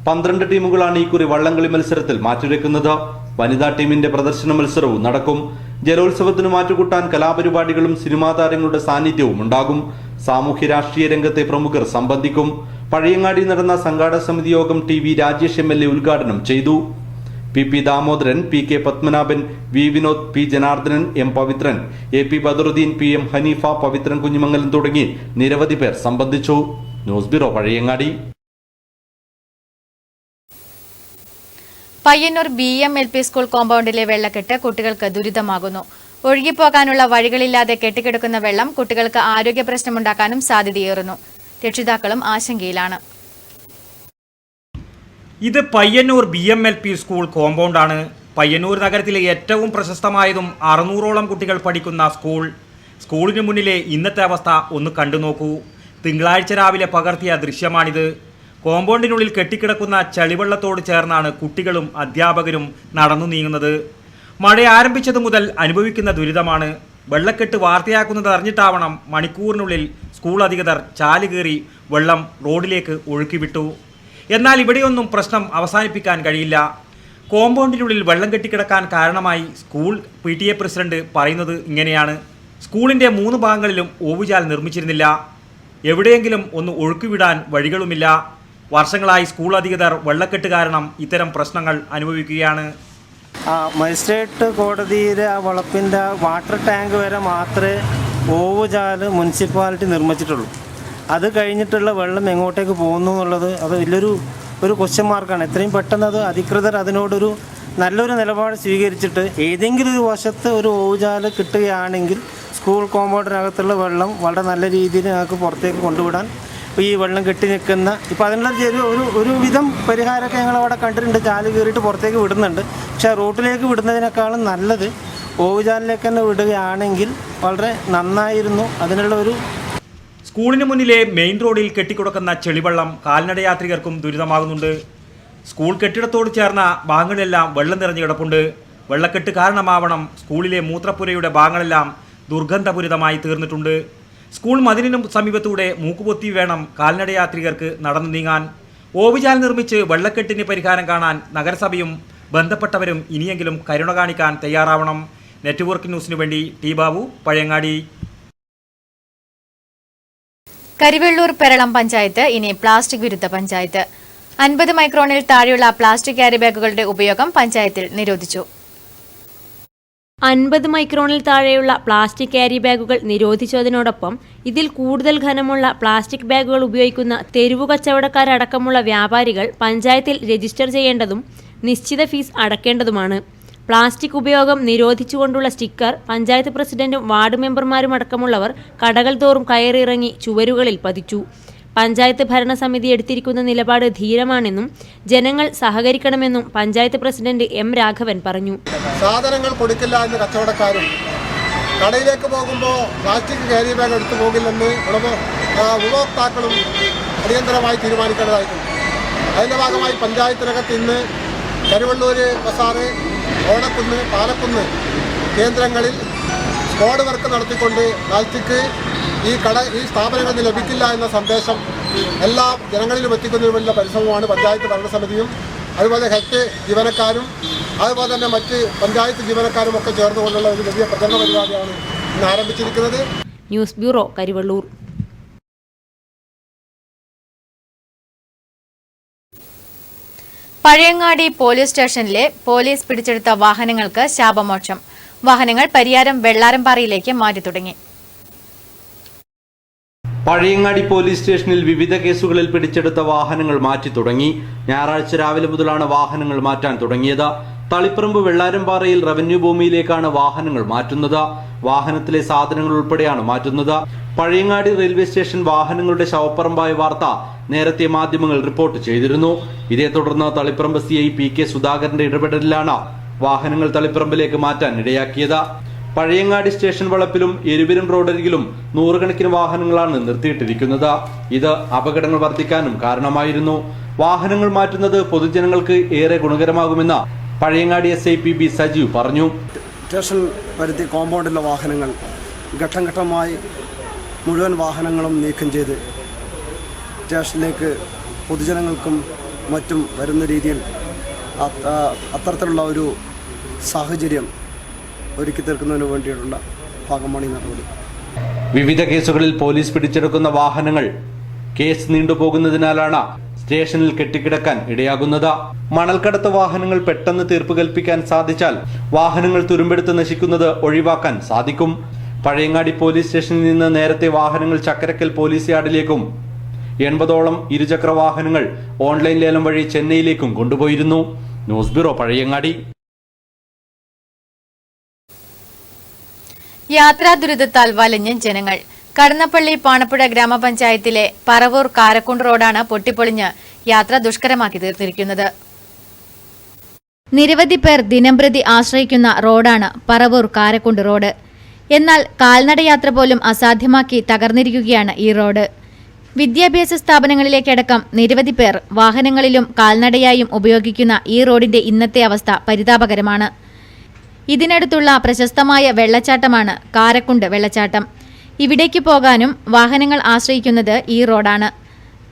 12 ടീമുകളാണ് ഇക്കുറി വള്ളംകളി മത്സരത്തിൽ മാറ്റുരയ്ക്കുന്നത്. വനിതാ ടീമിന്റെ പ്രദർശന മത്സരവും നടക്കും. ജലോത്സവത്തിന് മാറ്റുകൂട്ടാൻ കലാപരിപാടികളും സിനിമാ താരങ്ങളുടെ സാന്നിധ്യവും ഉണ്ടാകും. സാമൂഹ്യ രാഷ്ട്രീയ രംഗത്തെ പ്രമുഖർ സംബന്ധിക്കും. പഴയങ്ങാടി നടന്ന സംഘാടക സമിതി യോഗം TV രാജേഷ് MLA ഉദ്ഘാടനം ചെയ്തു. PP Damodaran, PK Padmanabhan, V Vinod, P Janardhanan, M Pavithran, AP Badaruddin, PM Haneefa, Pavithran Kunhimangalam തുടങ്ങി നിരവധി പേർ സംബന്ധിച്ചു. News bureau, Pazhayangadi. Payyanur BM LP school കോമ്പൗണ്ടിലെ വെള്ളക്കെട്ട് കുട്ടികൾക്ക് ദുരിതമാകുന്നു. ഒഴുകിപ്പോകാനുള്ള വഴികളില്ലാതെ കെട്ടിക്കിടക്കുന്ന വെള്ളം കുട്ടികൾക്ക് ആരോഗ്യ പ്രശ്നമുണ്ടാക്കാനും സാധ്യതയേറുന്നു. രക്ഷിതാക്കളും ആശങ്കയിലാണ്. ഇത് പയ്യന്നൂർ BM LP സ്കൂൾ കോമ്പൗണ്ടാണ്. പയ്യന്നൂർ നഗരത്തിലെ ഏറ്റവും പ്രശസ്തമായതും 600ഓളം കുട്ടികൾ പഠിക്കുന്ന സ്കൂളിന് മുന്നിലെ ഇന്നത്തെ അവസ്ഥ ഒന്ന് കണ്ടു നോക്കൂ. തിങ്കളാഴ്ച രാവിലെ പകർത്തിയ ദൃശ്യമാണിത്. കോമ്പൗണ്ടിനുള്ളിൽ കെട്ടിക്കിടക്കുന്ന ചളിവെള്ളത്തോട് ചേർന്നാണ് കുട്ടികളും അധ്യാപകരും നടന്നു നീങ്ങുന്നത്. മഴ ആരംഭിച്ചതു മുതൽ അനുഭവിക്കുന്ന ദുരിതമാണ്. വെള്ളക്കെട്ട് വാർത്തയാക്കുന്നത് അറിഞ്ഞിട്ടാവണം മണിക്കൂറിനുള്ളിൽ സ്കൂൾ അധികൃതർ ചാല് കയറി വെള്ളം റോഡിലേക്ക് ഒഴുക്കിവിട്ടു. എന്നാൽ ഇവിടെയൊന്നും പ്രശ്നം അവസാനിപ്പിക്കാൻ കഴിയില്ല. കോമ്പൗണ്ടിനുള്ളിൽ വെള്ളം കെട്ടിക്കിടക്കാൻ കാരണമായി സ്കൂൾ PTA പ്രസിഡന്റ് പറയുന്നത് ഇങ്ങനെയാണ്. സ്കൂളിൻ്റെ 3 ഭാഗങ്ങളിലും ഓവുചാൽ നിർമ്മിച്ചിരുന്നില്ല. എവിടെയെങ്കിലും ഒന്ന് ഒഴുക്കിവിടാൻ വഴികളുമില്ല. വർഷങ്ങളായി സ്കൂൾ അധികൃതർ വെള്ളക്കെട്ട് കാരണം ഇത്തരം പ്രശ്നങ്ങൾ അനുഭവിക്കുകയാണ്. മജിസ്ട്രേറ്റ് കോടതിയിലെ ആ വളപ്പിൻ്റെ വാട്ടർ ടാങ്ക് വരെ മാത്രമേ ഓവുചാല് മുനിസിപ്പാലിറ്റി നിർമ്മിച്ചിട്ടുള്ളൂ. അത് കഴിഞ്ഞിട്ടുള്ള വെള്ളം എങ്ങോട്ടേക്ക് പോകുന്നു എന്നുള്ളത് അത് വലിയൊരു ക്വസ്റ്റ്യൻ മാർക്കാണ്. എത്രയും പെട്ടെന്ന് അത് അധികൃതർ അതിനോടൊരു നല്ലൊരു നിലപാട് സ്വീകരിച്ചിട്ട് ഏതെങ്കിലും ഒരു വശത്ത് ഒരു ഓവുചാല് കിട്ടുകയാണെങ്കിൽ സ്കൂൾ കോമ്പൗണ്ടിനകത്തുള്ള വെള്ളം വളരെ നല്ല രീതിയിൽ ഞങ്ങൾക്ക് പുറത്തേക്ക് കൊണ്ടുവിടാൻ, ഈ വെള്ളം കെട്ടി നിൽക്കുന്ന ഇപ്പോൾ അതിനുള്ള ഒരു വിധം പരിഹാരമൊക്കെ ഞങ്ങളവിടെ കണ്ടിട്ടുണ്ട്. ചാല് കയറിയിട്ട് പുറത്തേക്ക് വിടുന്നുണ്ട്. പക്ഷേ റോട്ടിലേക്ക് വിടുന്നതിനേക്കാളും നല്ലത് ഓവുചാലിലേക്ക് തന്നെ വിടുകയാണെങ്കിൽ വളരെ നന്നായിരുന്നു. അതിനുള്ള ഒരു സ്കൂളിന് മുന്നിലെ മെയിൻ റോഡിൽ കെട്ടിക്കിടക്കുന്ന ചെളിവെള്ളം കാൽനടയാത്രികർക്കും ദുരിതമാകുന്നുണ്ട്. സ്കൂൾ കെട്ടിടത്തോട് ചേർന്ന ഭാഗങ്ങളെല്ലാം വെള്ളം നിറഞ്ഞു കിടപ്പുണ്ട്. വെള്ളക്കെട്ട് കാരണമാവണം സ്കൂളിലെ മൂത്രപ്പുരയുടെ ഭാഗങ്ങളെല്ലാം ദുർഗന്ധപൂരിതമായി തീർന്നിട്ടുണ്ട്. സ്കൂൾ മതിലിനും സമീപത്തൂടെ മൂക്കുപൊത്തി വേണം കാൽനടയാത്രികർക്ക് നടന്നു നീങ്ങാൻ. ഓവുചാൽ നിർമ്മിച്ച് വെള്ളക്കെട്ടിന് പരിഹാരം കാണാൻ നഗരസഭയും ബന്ധപ്പെട്ടവരും ഇനിയെങ്കിലും കരുണ കാണിക്കാൻ തയ്യാറാവണം. നെറ്റ്വർക്ക് ന്യൂസിനു വേണ്ടി T. ബാബു, പഴയങ്ങാടി. കരിവെള്ളൂർ പെരളം പഞ്ചായത്ത് ഇനി പ്ലാസ്റ്റിക് വിരുദ്ധ പഞ്ചായത്ത്. 50 മൈക്രോണിൽ താഴെയുള്ള പ്ലാസ്റ്റിക് ക്യാരി ബാഗുകളുടെ ഉപയോഗം പഞ്ചായത്തിൽ നിരോധിച്ചു. 50 മൈക്രോണിൽ താഴെയുള്ള പ്ലാസ്റ്റിക് ക്യാരി ബാഗുകൾ നിരോധിച്ചതിനോടൊപ്പം ഇതിൽ കൂടുതൽ ഘനമുള്ള പ്ലാസ്റ്റിക് ബാഗുകൾ ഉപയോഗിക്കുന്ന തെരുവു കച്ചവടക്കാരടക്കമുള്ള വ്യാപാരികൾ പഞ്ചായത്തിൽ രജിസ്റ്റർ ചെയ്യേണ്ടതും നിശ്ചിത ഫീസ് അടക്കേണ്ടതുമാണ്. പ്ലാസ്റ്റിക് ഉപയോഗം നിരോധിച്ചുകൊണ്ടുള്ള സ്റ്റിക്കർ പഞ്ചായത്ത് പ്രസിഡന്റും വാർഡ് മെമ്പർമാരും അടക്കമുള്ളവർ കടകൾ തോറും കയറിയിറങ്ങി ചുവരുകളിൽ പതിച്ചു. പഞ്ചായത്ത് ഭരണസമിതി എടുത്തിരിക്കുന്ന നിലപാട് ധീരമാണെന്നും ജനങ്ങൾ സഹകരിക്കണമെന്നും പഞ്ചായത്ത് പ്രസിഡന്റ് എം രാഘവൻ പറഞ്ഞു. സാധനങ്ങൾ കൊടുക്കില്ല എന്ന് കച്ചവടക്കാരും കടയിലേക്ക് പോകുമ്പോൾ പ്ലാസ്റ്റിക് ക്യാരി ബാഗ് എടുത്തു പോകില്ലെന്ന് ഉപഭോക്താക്കളും അടിയന്തരമായി തീരുമാനിക്കേണ്ടതായിട്ടുണ്ട്. അതിൻ്റെ ഭാഗമായി പഞ്ചായത്തിനകത്ത് ഇന്ന് കരുവള്ളൂർ ബസാറ്, ഓണക്കുന്ന്, പാലക്കുന്ന് കേന്ദ്രങ്ങളിൽ സ്ക്വാഡ് വർക്ക് നടത്തിക്കൊണ്ട് പ്ലാസ്റ്റിക് ഈ സ്ഥാപനങ്ങളിൽ നിന്ന് ലഭിക്കില്ല എന്ന സന്ദേശം എല്ലാ ജനങ്ങളിലും എത്തിക്കുന്നതിനുള്ള പരിശ്രമമാണ് പഞ്ചായത്ത് ഭരണസമിതിയും അതുപോലെ ഹെൽത്ത് ജീവനക്കാരും അതുപോലെ തന്നെ മറ്റ് പഞ്ചായത്ത് ജീവനക്കാരും ഒക്കെ ചേർന്നുകൊണ്ടുള്ള ഒരു വലിയ പ്രചരണ പരിപാടിയാണ് ഇന്ന് ആരംഭിച്ചിരിക്കുന്നത്. News bureau, Karivellur. Pazhayangadi police സ്റ്റേഷനിലെ പോലീസ് പിടിച്ചെടുത്ത വാഹനങ്ങൾക്ക് ശാപമോക്ഷം. വാഹനങ്ങൾ പരിയാരം വെള്ളാരംപാറയിലേക്ക് മാറ്റി തുടങ്ങി. പഴയങ്ങാടി പോലീസ് സ്റ്റേഷനിൽ വിവിധ കേസുകളിൽ പിടിച്ചെടുത്ത വാഹനങ്ങൾ മാറ്റി തുടങ്ങി. ഞായറാഴ്ച രാവിലെ മുതലാണ് വാഹനങ്ങൾ മാറ്റാൻ തുടങ്ങിയത്. തളിപ്പറമ്പ് വെള്ളാരംപാറയിൽ റവന്യൂ ഭൂമിയിലേക്കാണ് വാഹനങ്ങൾ മാറ്റുന്നത്. വാഹനത്തിലെ സാധനങ്ങൾ ഉൾപ്പെടെയാണ് മാറ്റുന്നത്. പഴയങ്ങാടി റെയിൽവേ സ്റ്റേഷൻ വാഹനങ്ങളുടെ ശവപ്പറമ്പായ വാർത്ത നേരത്തെ മാധ്യമങ്ങൾ റിപ്പോർട്ട് ചെയ്തിരുന്നു. ഇതേ തുടർന്ന് തളിപ്പറമ്പ് CI PK സുധാകരന്റെ ഇടപെടലിലാണ് വാഹനങ്ങൾ തളിപ്പറമ്പിലേക്ക് മാറ്റാൻ ഇടയാക്കിയത്. പഴയങ്ങാടി സ്റ്റേഷൻ വളപ്പിലും എരുവിലും റോഡരികിലും നൂറുകണക്കിന് വാഹനങ്ങളാണ് നിർത്തിയിട്ടിരിക്കുന്നത്. ഇത് അപകടങ്ങൾ വർദ്ധിക്കാനും കാരണമായിരുന്നു. വാഹനങ്ങൾ മാറ്റുന്നത് പൊതുജനങ്ങൾക്ക് ഏറെ ഗുണകരമാകുമെന്ന് പഴയങ്ങാടി SI PB സജീവ് പറഞ്ഞു. സ്റ്റേഷൻ പരിധി കോമ്പൗണ്ടിലെ വാഹനങ്ങൾ ഘട്ടം ഘട്ടമായി മുഴുവൻ വാഹനങ്ങളും നീക്കം ചെയ്ത് സ്റ്റേഷനിലേക്ക് പൊതുജനങ്ങൾക്കും മറ്റും വരുന്ന രീതിയിൽ അത്തരത്തിലുള്ള ഒരു സാഹചര്യം ഒരുക്കി തീർക്കുന്നതിന് വേണ്ടിയിട്ടുള്ള ഭാഗമാണ് ഈ നടപടി. വിവിധ കേസുകളിൽ പോലീസ് പിടിച്ചെടുക്കുന്ന വാഹനങ്ങൾ കേസ് നീണ്ടുപോകുന്നതിനാലാണ് സ്റ്റേഷനിൽ കെട്ടിക്കിടക്കാൻ ഇടയാകുന്നത്. മണൽക്കടത്ത് വാഹനങ്ങൾ പെട്ടെന്ന് തീർപ്പ് കൽപ്പിക്കാൻ സാധിച്ചാൽ വാഹനങ്ങൾ തുരുമ്പെടുത്ത് നശിക്കുന്നത് ഒഴിവാക്കാൻ സാധിക്കും. പഴയങ്ങാടി പോലീസ് സ്റ്റേഷനിൽ നിന്ന് നേരത്തെ വാഹനങ്ങൾ ചക്കരക്കൽ പോലീസ് യാർഡിലേക്കും 80ഓളം ഇരുചക്ര വാഹനങ്ങൾ ഓൺലൈൻ ലേലം വഴി ചെന്നൈയിലേക്കും കൊണ്ടുപോയിരുന്നു. News bureau, Pazhayangadi. യാത്രാ ദുരിതത്താൽ വലഞ്ഞ് ജനങ്ങൾ. കടന്നപ്പള്ളി പാണപ്പുഴ ഗ്രാമപഞ്ചായത്തിലെ പറവൂർ കാരക്കുണ്ട് റോഡാണ് പൊട്ടിപ്പൊളിഞ്ഞ് യാത്ര ദുഷ്കരമാക്കി തീർത്തിരിക്കുന്നത്. നിരവധി പേർ ദിനംപ്രതി ആശ്രയിക്കുന്ന റോഡാണ് പറവൂർ കാരക്കുണ്ട് റോഡ്. എന്നാൽ കാൽനടയാത്ര പോലും അസാധ്യമാക്കി തകർന്നിരിക്കുകയാണ് ഈ റോഡ്. വിദ്യാഭ്യാസ സ്ഥാപനങ്ങളിലേക്കടക്കം നിരവധി പേർ വാഹനങ്ങളിലും കാൽനടയായും ഉപയോഗിക്കുന്ന ഈ റോഡിന്റെ ഇന്നത്തെ അവസ്ഥ പരിതാപകരമാണ്. ഇതിനടുത്തുള്ള പ്രശസ്തമായ വെള്ളച്ചാട്ടമാണ് കാരക്കുണ്ട് വെള്ളച്ചാട്ടം. ഇവിടേക്ക് പോകാനും വാഹനങ്ങൾ ആശ്രയിക്കുന്നത് ഈ റോഡാണ്.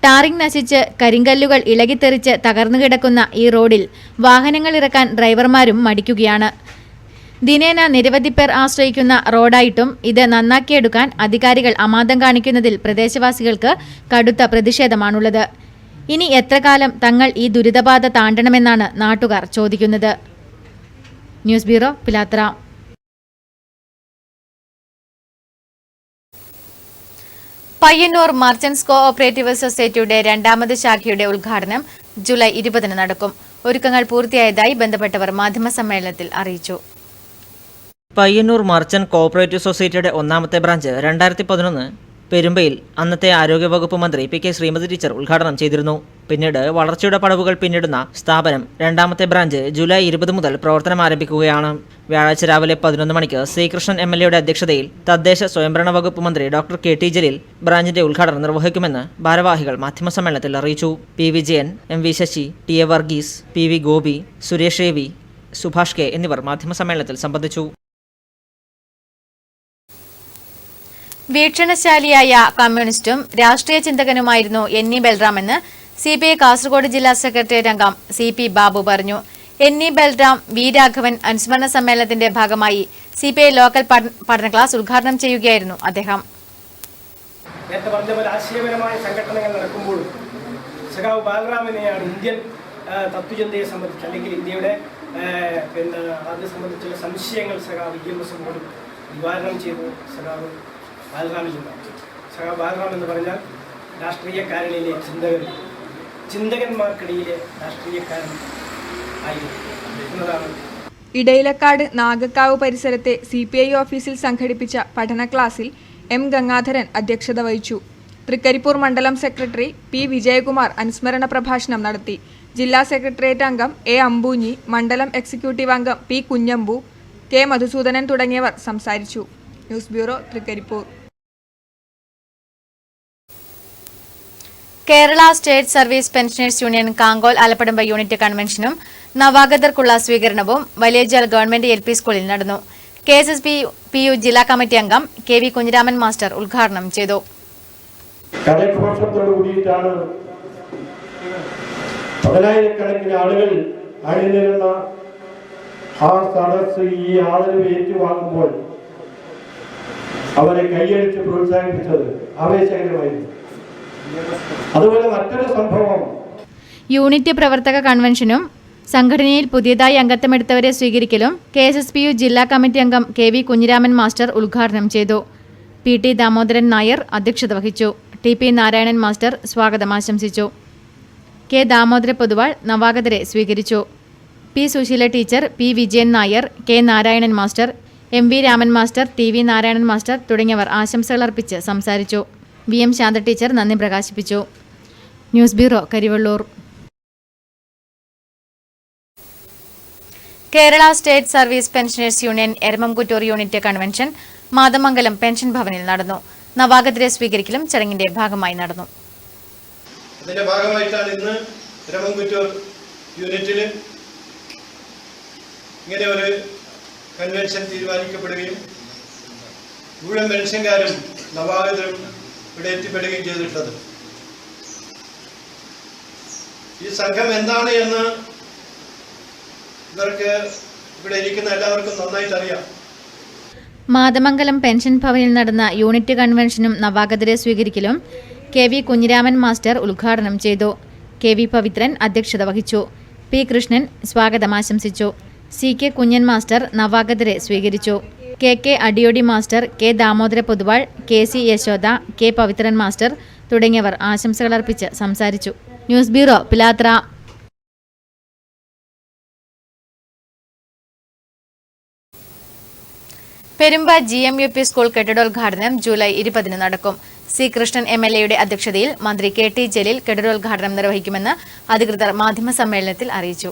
ടാറിംഗ് നശിച്ച് കരിങ്കല്ലുകൾ ഇളകിത്തെറിച്ച് തകർന്നു കിടക്കുന്ന ഈ റോഡിൽ വാഹനങ്ങൾ ഇറക്കാൻ ഡ്രൈവർമാരും മടിക്കുകയാണ്. ദിനേന നിരവധി പേർ ആശ്രയിക്കുന്ന റോഡായിട്ടും ഇത് നന്നാക്കിയെടുക്കാൻ അധികാരികൾ അമാന്തം കാണിക്കുന്നതിൽ പ്രദേശവാസികൾക്ക് കടുത്ത പ്രതിഷേധമാണുള്ളത്. ഇനി എത്ര കാലം തങ്ങൾ ഈ ദുരിതബാധ താണ്ടണമെന്നാണ് നാട്ടുകാർ ചോദിക്കുന്നത്. News bureau, Pilathara. Payyanur merchants cooperative സൊസൈറ്റിയുടെ രണ്ടാമത് ശാഖയുടെ ഉദ്ഘാടനം ജൂലൈ 20 നടക്കും. ഒരുക്കങ്ങൾ പൂർത്തിയായതായി ബന്ധപ്പെട്ടവർ മാധ്യമസമ്മേളനത്തിൽ അറിയിച്ചു. പയ്യന്നൂർ മർച്ചന്റ് കോഓപ്പറേറ്റീവ് സൊസൈറ്റിയുടെ ഒന്നാമത്തെ ബ്രാഞ്ച് 2011 പെരുമ്പയിൽ അന്നത്തെ ആരോഗ്യവകുപ്പ് മന്ത്രി PK ശ്രീമതി ടീച്ചർ ഉദ്ഘാടനം ചെയ്തിരുന്നു. പിന്നീട് വളർച്ചയുടെ പടവുകൾ പിന്നിടുന്ന സ്ഥാപനം രണ്ടാമത്തെ ബ്രാഞ്ച് ജൂലൈ 20 മുതൽ പ്രവർത്തനം ആരംഭിക്കുകയാണ്. വ്യാഴാഴ്ച രാവിലെ 11 മണിക്ക് ശ്രീകൃഷ്ണൻ MLA അധ്യക്ഷതയിൽ തദ്ദേശ സ്വയംഭരണ വകുപ്പ് മന്ത്രി ഡോക്ടർ KT ജലീൽ ബ്രാഞ്ചിന്റെ ഉദ്ഘാടനം നിർവഹിക്കുമെന്ന് ഭാരവാഹികൾ മാധ്യമസമ്മേളനത്തിൽ അറിയിച്ചു. P Vijayan, MV Sasi, TA Varghese, PV Gopi, Suresh AV, Subhash K എന്നിവർ മാധ്യമസമ്മേളനത്തിൽ സംബന്ധിച്ചു. വീക്ഷണശാലിയായ കമ്മ്യൂണിസ്റ്റും രാഷ്ട്രീയ ചിന്തകനുമായിരുന്നു NE ബൽറാമെന്ന് CPI കാസർഗോഡ് ജില്ലാ സെക്രട്ടേറിയറ്റ് അംഗം CP ബാബു പറഞ്ഞു. NE ബൽറാം, V രാഘവൻ അനുസ്മരണ സമ്മേളനത്തിന്റെ ഭാഗമായി CPI ലോക്കൽ പഠന ക്ലാസ് ഉദ്ഘാടനം ചെയ്യുകയായിരുന്നു അദ്ദേഹം. നേരത്തെ പറഞ്ഞ പോലെ ആശയപരമായ സംഘടനകൾ നടക്കുമ്പോഴും സഖാവ് ബാലറാമിനെയാണ് ഇന്ത്യൻ തത്വചിന്തയെ സംബന്ധിച്ച് അല്ലെങ്കിൽ ഇന്ത്യയുടെ പിന്നെ അത് സംബന്ധിച്ചുള്ള സംശയങ്ങൾ സഖാവ് EMS പോലും നിവാരണം ചെയ്തു സഖാവ് ബാലറാമിലുണ്ടായി. സഖാവ് ബാലറാം എന്ന് പറഞ്ഞാൽ രാഷ്ട്രീയക്കാരനിലെ ചിന്തകന്മാർക്കിടയിലെ രാഷ്ട്രീയക്കാരൻ ആയിരുന്നു എന്നതാണ്. ഇടയിലക്കാട് നാഗക്കാവ് പരിസരത്തെ CPI ഓഫീസിൽ സംഘടിപ്പിച്ച പഠന ക്ലാസ്സിൽ M ഗംഗാധരൻ അധ്യക്ഷത വഹിച്ചു. തൃക്കരിപ്പൂർ മണ്ഡലം സെക്രട്ടറി P വിജയകുമാർ അനുസ്മരണ പ്രഭാഷണം നടത്തി. ജില്ലാ സെക്രട്ടേറിയറ്റ് അംഗം A അമ്പൂഞ്ഞി, മണ്ഡലം എക്സിക്യൂട്ടീവ് അംഗം P കുഞ്ഞമ്പു, K മധുസൂദനൻ തുടങ്ങിയവർ സംസാരിച്ചു. News bureau, Thrikaripur. Kerala state service pensioners union Kankol Alappadamba unit കൺവെൻഷനും നവാഗതർക്കുള്ള സ്വീകരണവും വലിയജാൽ ഗവൺമെന്റ് LP സ്കൂളിൽ നടന്നു. KSSPU ജില്ലാ കമ്മിറ്റി അംഗം KV കുഞ്ഞിരാമൻ മാസ്റ്റർ ഉദ്ഘാടനം ചെയ്തു. കൂടിയിട്ടാണ് പതിനായിരക്കണക്കിന് ആളുകൾ അണിനിരുന്ന ആ സദസ് ഈ ആദരവ് ഏറ്റുവാങ്ങുമ്പോൾ അവരെ കൈയടിച്ച് പ്രോത്സാഹിപ്പിച്ചത് ആവേശകരമായിരുന്നു. അതുപോലെ മറ്റൊരു സംഭവം, യൂണിറ്റ് പ്രവർത്തക കൺവെൻഷനും സംഘടനയിൽ പുതിയതായി അംഗത്വമെടുത്തവരെ സ്വീകരിക്കലും KSSPU ജില്ലാ കമ്മിറ്റി അംഗം KV കുഞ്ഞിരാമൻ മാസ്റ്റർ ഉദ്ഘാടനം ചെയ്തു. PT ദാമോദരൻ നായർ അധ്യക്ഷത വഹിച്ചു. TP നാരായണൻ മാസ്റ്റർ സ്വാഗതം ആശംസിച്ചു. K ദാമോദര പൊതുവാൾ നവാഗതരെ സ്വീകരിച്ചു. P Susheela teacher, P Vijayan Nair, K Narayanan master, MV Raman master, TV Narayanan master തുടങ്ങിയവർ ആശംസകൾ അർപ്പിച്ച് സംസാരിച്ചു. VM ശാന്ത ടീച്ചർ നന്ദി പ്രകാശിപ്പിച്ചു. News bureau, Karivellur. Kerala state service pensioners union Eramamkuttoor unit convention Mathamangalam pension ഭവനിൽ നടന്നു. നവാഗതരെ സ്വീകരിക്കലും ചടങ്ങിന്റെ ഭാഗമായി നടന്നു. അതിന്റെ ഭാഗമായിട്ടാണ് ഇന്ന് എരമംകുറ്റൂർ യൂണിറ്റിൽ ഇങ്ങനെ ഒരു കൺവെൻഷൻ തീരുമാനിക്കപ്പെടുകയും മുഴുവൻ പെൻഷൻകാരും നവാഗതരും ഇവിടെ എത്തിപ്പെടുകയും ചെയ്തിട്ടുള്ളത്. ഈ സംഘം എന്താണ് എന്ന് ഇവർക്ക് ഇവിടെ ഇരിക്കുന്ന എല്ലാവർക്കും നന്നായിട്ട് അറിയാം. മാതമംഗലം പെൻഷൻ ഭവനിൽ നടന്ന യൂണിറ്റ് കൺവെൻഷനും നവാഗതരെ സ്വീകരിക്കലും KV കുഞ്ഞിരാമൻ മാസ്റ്റർ ഉദ്ഘാടനം ചെയ്തു. KV പവിത്രൻ അധ്യക്ഷത വഹിച്ചു. P കൃഷ്ണൻ സ്വാഗതം ആശംസിച്ചു. CK കുഞ്ഞൻ മാസ്റ്റർ നവാഗതരെ സ്വീകരിച്ചു. KK Adiyodi master, K Damodara Poduval, KC Yashoda, K Pavithran master തുടങ്ങിയവർ ആശംസകൾ അർപ്പിച്ച് സംസാരിച്ചു. News bureau, Pilathara. Perumba GMUP school കെട്ടിടോദ്ഘാടനം ജൂലൈ 20 നടക്കും. C കൃഷ്ണൻ MLA അധ്യക്ഷതയിൽ മന്ത്രി KT ജലീൽ കെട്ടിടോദ്ഘാടനം നിർവഹിക്കുമെന്ന് അധികൃതർ മാധ്യമസമ്മേളനത്തിൽ അറിയിച്ചു.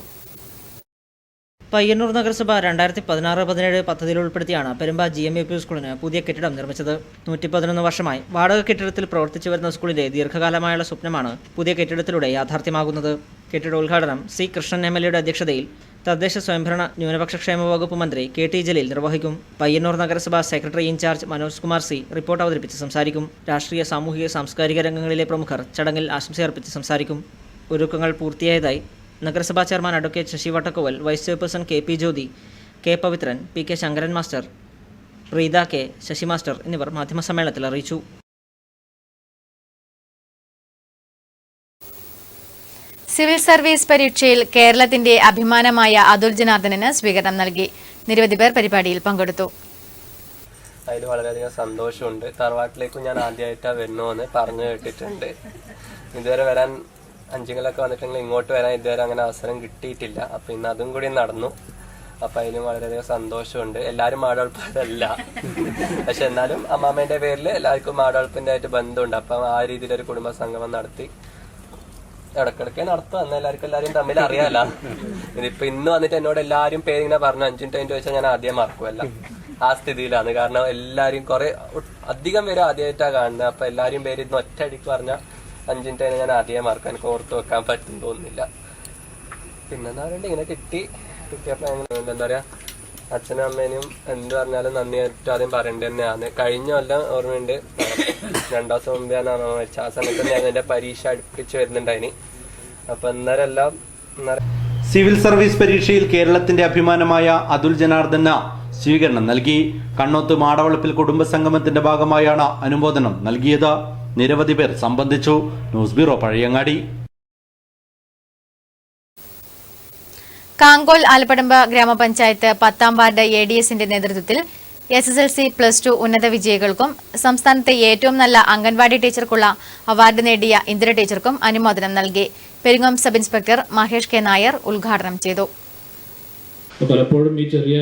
പയ്യന്നൂർ നഗരസഭ 2016-17 പദ്ധതിയിൽ ഉൾപ്പെടുത്തിയാണ് പെരുമ്പ GMUP സ്കൂളിന് പുതിയ കെട്ടിടം നിർമ്മിച്ചത്. 111 വർഷമായി വാടക കെട്ടിടത്തിൽ പ്രവർത്തിച്ചു വരുന്ന സ്കൂളിന്റെ ദീർഘകാലമായുള്ള സ്വപ്നമാണ് പുതിയ കെട്ടിടത്തിലൂടെ യാഥാർത്ഥ്യമാകുന്നത്. കെട്ടിടോദ്ഘാടനം C കൃഷ്ണൻ MLA അധ്യക്ഷതയിൽ തദ്ദേശ സ്വയംഭരണ ന്യൂനപക്ഷ ക്ഷേമ വകുപ്പ് മന്ത്രി KT ജലീൽ നിർവഹിക്കും. പയ്യന്നൂർ നഗരസഭ secretary in charge Manoj Kumar C report അവതരിപ്പിച്ച് സംസാരിക്കും. രാഷ്ട്രീയ, സാമൂഹിക, സാംസ്കാരിക രംഗങ്ങളിലെ പ്രമുഖർ ചടങ്ങിൽ ആശംസയർപ്പിച്ച് സംസാരിക്കും. ഒരുക്കങ്ങൾ പൂർത്തിയായതായി നഗരസഭാ chairman advocate Sasi Vattakkoval, vice chairperson KP Jyothi, K Pavithran, PK Sankaran master, Reetha K, Sasi master എന്നിവർ മാധ്യമസമ്മേളനത്തിൽ അറിയിച്ചു. സിവിൽ സർവീസ് പരീക്ഷയിൽ കേരളത്തിന്റെ അഭിമാനമായ അതുൽ ജനാർദ്ദനന് സ്വീകരണം നൽകി. നിരവധി പേർ പരിപാടിയിൽ പങ്കെടുത്തു. അതിൽ വളരെയധികം സന്തോഷമുണ്ട്. തറവാട്ടിലേക്കും ഞാൻ ആദ്യമായിട്ടാണ് വരുന്നതെന്ന് പറഞ്ഞു കേട്ടിട്ടുണ്ട്. ഇതുവരെ വരാൻ അഞ്ചുങ്ങളൊക്കെ വന്നിട്ടുണ്ടെങ്കിൽ ഇങ്ങോട്ട് വരാൻ ഇതുവരെ അങ്ങനെ അവസരം കിട്ടിയിട്ടില്ല. അപ്പം ഇന്ന് അതും കൂടി നടന്നു. അപ്പം അതിലും വളരെയധികം സന്തോഷമുണ്ട്. എല്ലാവരും മാടവെളുപ്പല്ല, പക്ഷെ എന്നാലും അമ്മാമ്മേൻ്റെ പേരിൽ എല്ലാവർക്കും മാടവെളുപ്പിൻ്റെ ആയിട്ട് ബന്ധമുണ്ട്. അപ്പം ആ രീതിയിലൊരു കുടുംബ സംഗമം നടത്തി ഇടക്കിടക്ക് നടത്തുക. എന്നാൽ എല്ലാവരും തമ്മിൽ അറിയാമല്ല. ഇതിപ്പോൾ ഇന്ന് വന്നിട്ട് എന്നോട് എല്ലാവരും പേരിങ്ങനെ പറഞ്ഞു 5 മിനിറ്റ് ചോദിച്ചാൽ ഞാൻ ആദ്യം മറക്കുമല്ല. ആ സ്ഥിതിയിലാണ്. കാരണം എല്ലാവരും അധികം പേര് ആദ്യമായിട്ടാണ് കാണുന്നത്. അപ്പം എല്ലാവരും പേര് ഇന്ന് ഒറ്റയടിക്ക് പറഞ്ഞാൽ 5 മിനിറ്റ് ഞാൻ ആദ്യം മറക്കാൻ ഓർത്ത് വെക്കാൻ പറ്റും തോന്നുന്നില്ല. പിന്നെന്താ പറയണ്ടേ, ഇങ്ങനെ കിട്ടിയപ്പോൾ എന്താ പറയുക, അച്ഛനും അമ്മേനും എന്ത് പറഞ്ഞാലും നന്ദിയായിട്ട് ആദ്യം പറയേണ്ടത് തന്നെയാണ്. കഴിഞ്ഞ കൊല്ലം ഓർമ്മയുണ്ട്, 2 ദിവസം മുമ്പ് ഞാൻ അമ്മ മരിച്ച ആ സമയത്ത് ഞാൻ എൻ്റെ പരീക്ഷ അടുപ്പിച്ച് വരുന്നുണ്ടായിന്. അപ്പം അന്നേരമെല്ലാം സിവിൽ സർവീസ് പരീക്ഷയിൽ കേരളത്തിന്റെ അഭിമാനമായ അതുൽ ജനാർദ്ദന സ്വീകരണം നൽകി. കണ്ണോത്ത് മാടവളപ്പിൽ കുടുംബസംഗമത്തിന്റെ ഭാഗമായാണ് അനുമോദനം നൽകിയത്. നിരവധി പേർ സംബന്ധിച്ചു. News bureau, Pazhayangadi. കാങ്കോൽ ആലപ്പടമ്പ് ഗ്രാമപഞ്ചായത്ത് 10ാം വാർഡ് ADSന്റെ നേതൃത്വത്തിൽ SSLC +2 ഉന്നത വിജയികൾക്കും സംസ്ഥാനത്തെ ഏറ്റവും നല്ല അംഗൻവാടി ടീച്ചർക്കുള്ള അവാർഡ് നേടിയ ഇന്ദിര ടീച്ചർക്കും അനുമോദനം നൽകി. Peringome sub inspector Mahesh K Nair ഉദ്ഘാടനം ചെയ്തു. പലപ്പോഴും ഈ ചെറിയ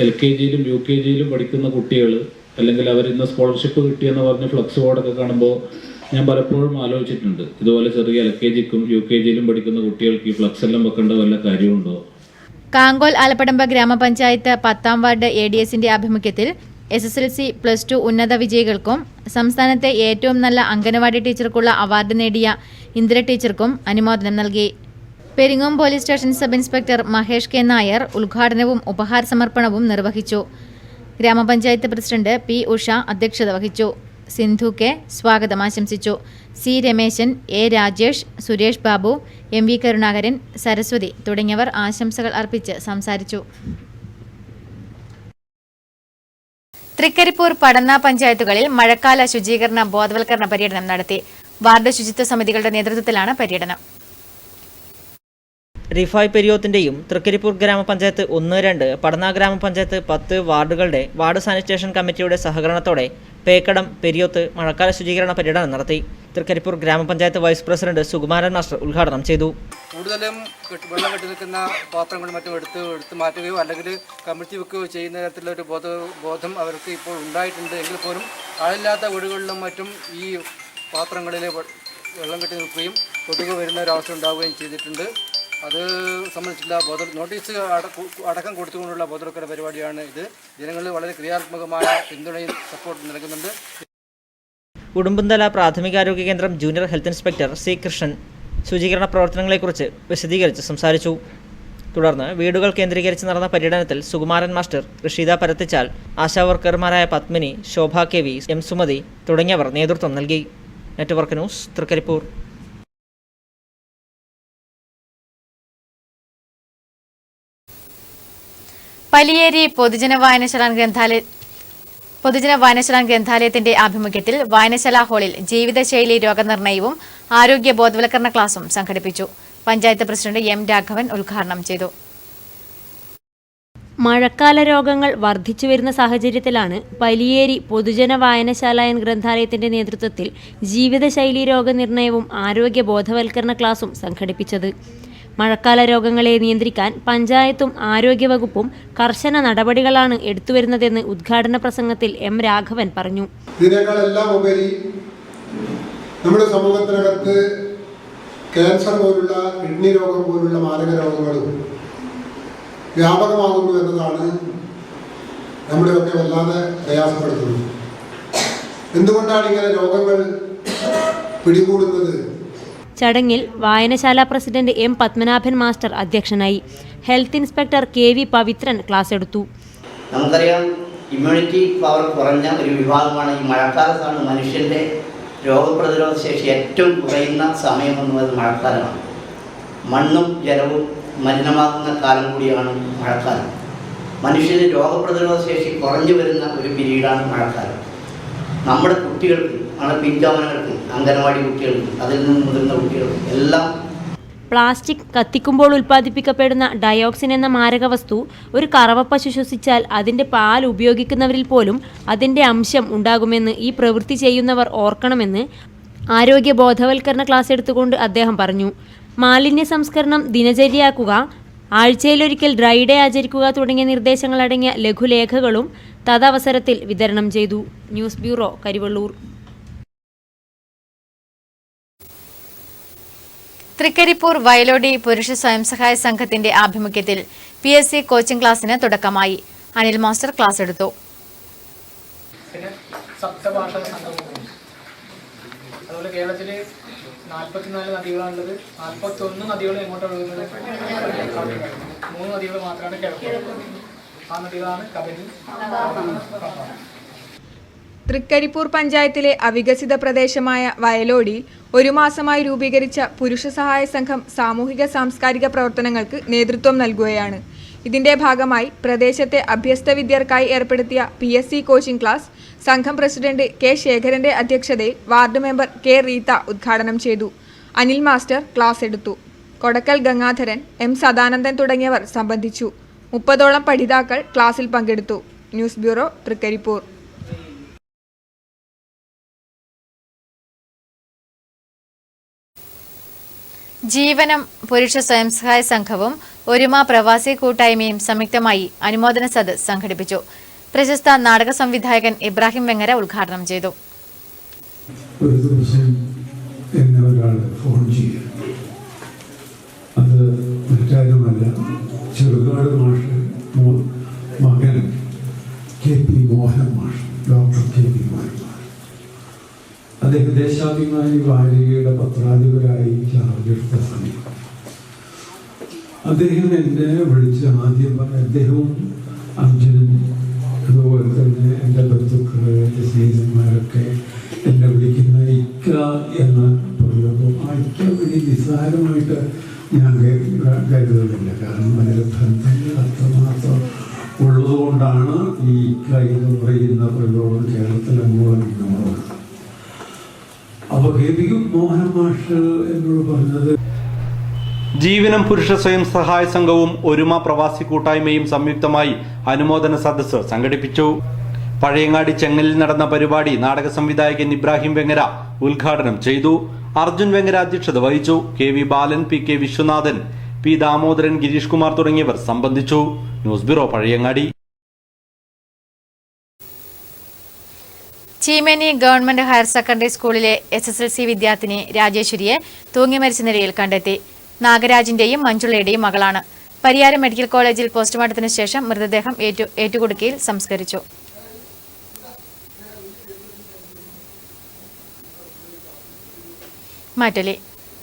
LKGയിലും UKGയിലും പഠിക്കുന്ന കുട്ടികൾ അല്ലെങ്കിൽ അവർ ഇന്ന് സ്കോളർഷിപ്പ് കിട്ടിയെന്ന് പറഞ്ഞ് ഫ്ലക്സ് ബോർഡൊക്കെ കാണുമ്പോൾ ഞാൻ പലപ്പോഴും ആലോചിച്ചിട്ടുണ്ട്, ഇതുപോലെ ചെറിയ LKGക്കും UKGയിലും പഠിക്കുന്ന കുട്ടികൾക്ക് ഈ ഫ്ലക്സ് എല്ലാം വെക്കേണ്ട വല്ല കാര്യമുണ്ടോ? കാങ്കോൽ ആലപ്പടമ്പ് ഗ്രാമപഞ്ചായത്ത് 10ാം വാർഡ് ADSന്റെ ആഭിമുഖ്യത്തിൽ SSLC +2 ഉന്നത വിജയികൾക്കും സംസ്ഥാനത്തെ ഏറ്റവും നല്ല അംഗനവാടി ടീച്ചർക്കുള്ള അവാർഡ് നേടിയ ഇന്ദിര ടീച്ചർക്കും അനുമോദനം നൽകി. Peringome police station sub inspector Mahesh K Nair ഉദ്ഘാടനവും ഉപഹാര സമർപ്പണവും നിർവഹിച്ചു. ഗ്രാമപഞ്ചായത്ത് പ്രസിഡന്റ് P. ഉഷ അധ്യക്ഷത വഹിച്ചു. സിന്ധു കെ സ്വാഗതം ആശംസിച്ചു. C. Rameshan, A. Rajesh, Suresh Babu, MV Karunakaran, Saraswati തുടങ്ങിയവർ ആശംസകൾ അർപ്പിച്ച് സംസാരിച്ചു. തൃക്കരിപ്പൂർ പടന്ന പഞ്ചായത്തുകളിൽ മഴക്കാല ശുചീകരണ ബോധവൽക്കരണ പര്യടനം നടത്തി. വാർഡ് ശുചിത്വ സമിതികളുടെ നേതൃത്വത്തിലാണ് പര്യടനം. റിഫായ് പെരിയോത്തിന്റെയും തൃക്കരിപ്പൂർ ഗ്രാമപഞ്ചായത്ത് 1-2, പടന്ന ഗ്രാമപഞ്ചായത്ത് 10 വാർഡുകളുടെ വാർഡ് സാനിറ്റേഷൻ കമ്മിറ്റിയുടെ സഹകരണത്തോടെ പേക്കടം പെരിയോത്ത് മഴക്കാല ശുചീകരണ പര്യടനം നടത്തി. തൃക്കരിപ്പൂർ ഗ്രാമപഞ്ചായത്ത് വൈസ് പ്രസിഡന്റ് സുകുമാരൻ മാസ്റ്റർ ഉദ്ഘാടനം ചെയ്തു. കൂടുതലും വെള്ളം കെട്ടി നിൽക്കുന്ന പാത്രങ്ങളും മറ്റും എടുത്ത് മാറ്റുകയോ അല്ലെങ്കിൽ കമിഴ്ത്തി വെക്കുകയോ ചെയ്യുന്ന തരത്തിലുള്ള ഒരു ബോധം അവർക്ക് ഇപ്പോൾ ഉണ്ടായിട്ടുണ്ട്. എങ്കിൽ പോലും ആളില്ലാത്ത വീടുകളിലും മറ്റും ഈ പാത്രങ്ങളിൽ വെള്ളം കെട്ടി നിൽക്കുകയും കൊതുക് വരുന്ന ഒരവസ്ഥ ഉണ്ടാവുകയും ചെയ്തിട്ടുണ്ട്. അത് സംബന്ധിച്ചുള്ള നോട്ടീസ് അടക്കം കൊടുത്തുകൊണ്ടുള്ള ബോധവൽക്കരണ പരിപാടിയാണ് ഇത്. ജനങ്ങളിൽ വളരെ ക്രിയാത്മകമായ പിന്തുണയും സപ്പോർട്ടും നൽകുന്നുണ്ട്. ഉടുമ്പുംതല പ്രാഥമികാരോഗ്യ കേന്ദ്രം junior health inspector C. Krishnan ശുചീകരണ പ്രവർത്തനങ്ങളെക്കുറിച്ച് വിശദീകരിച്ച് സംസാരിച്ചു. തുടർന്ന് വീടുകൾ കേന്ദ്രീകരിച്ച് നടന്ന പര്യടനത്തിൽ സുകുമാരൻ മാസ്റ്റർ, ഋഷിത പരത്തിച്ചാൽ, ആശാവർക്കർമാരായ പത്മിനി, ശോഭ KV, M. സുമതി തുടങ്ങിയവർ നേതൃത്വം നൽകി. Network news, Trikaripur. പലിയേരി പൊതുജന വായനശാല ഗ്രന്ഥാലയത്തിന്റെ ആഭിമുഖ്യത്തിൽ വായനശാല ഹാളിൽ ജീവിതശൈലി രോഗനിർണയവും ആരോഗ്യ ബോധവൽക്കരണ ക്ലാസും സംഘടിപ്പിച്ചു. Panchayat president M. രാഘവൻ ഉദ്ഘാടനം ചെയ്തു. മഴക്കാല രോഗങ്ങൾ വർദ്ധിച്ചുവരുന്ന സാഹചര്യത്തിലാണ് പലിയേരി പൊതുജന വായനശാല ഗ്രന്ഥാലയത്തിന്റെ നേതൃത്വത്തിൽ ജീവിതശൈലി രോഗനിർണയവും ആരോഗ്യ ബോധവൽക്കരണ ക്ലാസും സംഘടിപ്പിച്ചത്. മഴക്കാല രോഗങ്ങളെ നിയന്ത്രിക്കാൻ പഞ്ചായത്തും ആരോഗ്യവകുപ്പും കർശന നടപടികളാണ് എടുത്തുവരുന്നതെന്ന് ഉദ്ഘാടന പ്രസംഗത്തിൽ M. രാഘവൻ പറഞ്ഞു. ഇതിനേക്കാളെല്ലാം ഉപരി നമ്മുടെ സമൂഹത്തിനകത്ത് ക്യാൻസർ പോലുള്ള, കിഡ്നി രോഗം പോലുള്ള മാരക രോഗങ്ങളും വ്യാപകമാകുന്നു എന്നതാണ് നമ്മളെയൊക്കെ വല്ലാതെ പ്രയാസപ്പെടുത്തുന്നത്. എന്തുകൊണ്ടാണ് ഇങ്ങനെ രോഗങ്ങൾ പിടികൂടുന്നത്? ചടങ്ങിൽ വായനശാല പ്രസിഡന്റ് M. പത്മനാഭൻ മാസ്റ്റർ അധ്യക്ഷനായി. Health inspector KV Pavithran class എടുത്തു. നമുക്കറിയാം, ഇമ്മ്യൂണിറ്റി പവർ കുറഞ്ഞ ഒരു വിഭാഗമാണ് ഈ മഴക്കാലത്താണ് മനുഷ്യൻ്റെ രോഗപ്രതിരോധ ശേഷി ഏറ്റവും കുറയുന്ന സമയം എന്നുള്ളത് മഴക്കാലമാണ്. മണ്ണും ജലവും മലിനമാകുന്ന കാലം കൂടിയാണ് മഴക്കാലം. മനുഷ്യന് രോഗപ്രതിരോധ ശേഷി കുറഞ്ഞു വരുന്ന ഒരു പീരീഡാണ് മഴക്കാലം. നമ്മുടെ കുട്ടികൾക്ക്, നമ്മുടെ പിഞ്ചോമനകൾക്ക്, അംഗനവാടി കുട്ടികൾക്ക്, അതിൽ നിന്ന് മുതിർന്ന കുട്ടികൾക്ക് എല്ലാം പ്ലാസ്റ്റിക് കത്തിക്കുമ്പോൾ ഉൽപ്പാദിപ്പിക്കപ്പെടുന്ന ഡയോക്സിൻ എന്ന മാരക വസ്തു ഒരു കറവപ്പശു ശ്വസിച്ചാൽ അതിൻ്റെ പാൽ ഉപയോഗിക്കുന്നവരിൽ പോലും അതിൻ്റെ അംശം ഉണ്ടാകുമെന്ന് ഈ പ്രവൃത്തി ചെയ്യുന്നവർ ഓർക്കണമെന്ന് ആരോഗ്യ ബോധവൽക്കരണ ക്ലാസ് എടുത്തുകൊണ്ട് അദ്ദേഹം പറഞ്ഞു. മാലിന്യ സംസ്കരണം ദിനചര്യയാക്കുക, ആഴ്ചയിലൊരിക്കൽ ഡ്രൈ ഡേ ആചരിക്കുക തുടങ്ങിയ നിർദ്ദേശങ്ങളടങ്ങിയ ലഘുലേഖകളും തദവസരത്തിൽ വിതരണം ചെയ്തു. News bureau, Karivellur. തൃക്കരിപ്പൂർ വയലോടി പുരുഷ സ്വയം സഹായ സംഘത്തിന്റെ ആഭിമുഖ്യത്തിൽ PSC കോച്ചിംഗ് ക്ലാസിന് തുടക്കമായി. അനിൽ മാസ്റ്റർ ക്ലാസ് എടുത്തു. അതുപോലെ കേരളത്തിൽ 44 നദികളാണുള്ളത്. 41 നദികൾ എങ്ങോട്ട് ഒഴുകുന്നത്? 3 നദികൾ മാത്രമാണ് കേരളത്തിൽ. ആ നദികളാണ് കബനി. തൃക്കരിപ്പൂർ പഞ്ചായത്തിലെ അവികസിത പ്രദേശമായ വയലോടിയിൽ 1 മാസമായി രൂപീകരിച്ച പുരുഷ സഹായ സംഘം സാമൂഹിക സാംസ്കാരിക പ്രവർത്തനങ്ങൾക്ക് നേതൃത്വം നൽകുകയാണ്. ഇതിന്റെ ഭാഗമായി പ്രദേശത്തെ അഭ്യസ്ത വിദ്യർക്കായി ഏർപ്പെടുത്തിയ PSC കോച്ചിംഗ് ക്ലാസ് സംഘം പ്രസിഡന്റ് K. ശേഖരന്റെ അധ്യക്ഷതയിൽ വാർഡ് മെമ്പർ K. റീത്ത ഉദ്ഘാടനം ചെയ്തു. അനിൽ മാസ്റ്റർ ക്ലാസ് എടുത്തു. കൊടക്കൽ ഗംഗാധരൻ, എം സദാനന്ദൻ തുടങ്ങിയവർ സംബന്ധിച്ചു. 30ഓളം പഠിതാക്കൾ ക്ലാസ്സിൽ പങ്കെടുത്തു. News bureau, Trikaripur. ജീവനം പുരുഷ സ്വയം സഹായ സംഘവും ഒരുമ പ്രവാസി കൂട്ടായ്മയും സംയുക്തമായി അനുമോദന സദസ്സ് സംഘടിപ്പിച്ചു. പ്രശസ്ത നാടക സംവിധായകൻ ഇബ്രാഹിം വെങ്ങര ഉദ്ഘാടനം ചെയ്തു. ഒരു ദിവസം എന്നെ ഒരാൾ ഫോൺ ചെയ്യും. അത് മറ്റാരുമല്ല, ചെറുകാട് മാഷ് മകൻ KP മോഹൻ മാഷ്, ഡോക്ടർ KP മോഹൻ മാഷ്. അദ്ദേഹം ദേശാഭിമാനി വാരികയുടെ പത്രാധിപരായി ചാർജ് എടുത്ത സമയം അദ്ദേഹം എന്നെ വിളിച്ച് ആദ്യം പറഞ്ഞ അദ്ദേഹവും അർജുനൻ, അതുപോലെ തന്നെ എൻ്റെ ബന്ധുക്കൾ, എൻ്റെ സ്നേഹിതന്മാരൊക്കെ എന്നെ വിളിക്കുന്ന ഇക്ക എന്ന പ്രയോഗം, ആ ഇക്ക വലിയ നിസ്സാരമായിട്ട് ഞാൻ കരുതുന്നില്ല. കാരണം അതിൻ്റെ ബന്ധങ്ങൾ അത്രമാത്രം ഉള്ളതുകൊണ്ടാണ് ഈ ഇക്ക എന്ന് പറയുന്ന പ്രയോഗം കേരളത്തിൽ അങ്ങോളം ഇങ്ങോളം. അപ്പോൾ KP മോഹൻ മാഷ് എന്നോട് പറഞ്ഞത്, ജീവനം പുരുഷ സ്വയം സഹായ സംഘവും ഒരുമ പ്രവാസി കൂട്ടായ്മയും സംയുക്തമായി അനുമോദന സദസ്സ് സംഘടിപ്പിച്ചു. പഴയങ്ങാടി ചെങ്ങലിൽ നടന്ന പരിപാടി നാടക സംവിധായകൻ ഇബ്രാഹിം വെങ്ങര ഉദ്ഘാടനം ചെയ്തു. അർജുൻ വെങ്ങര അധ്യക്ഷത വഹിച്ചു. KV ബാലൻ, PK വിശ്വനാഥൻ, P ദാമോദരൻ, ഗിരീഷ് കുമാർ തുടങ്ങിയവർ സംബന്ധിച്ചു. News bureau, Pazhayangadi. Cheemeni government higher secondary സ്കൂളിലെ SSLC വിദ്യാർത്ഥിനി രാജേശ്വരിയെ തൂങ്ങി മരിച്ച നിലയിൽ കണ്ടെത്തി. നാഗരാജിന്റെയും മഞ്ജുളയുടെയും മകളാണ്. പരിയാരം മെഡിക്കൽ കോളേജിൽ പോസ്റ്റ്മോർട്ടത്തിന് ശേഷം മൃതദേഹം ഏറ്റുകുടുക്കിയിൽ സംസ്കരിച്ചു. മാറ്റലി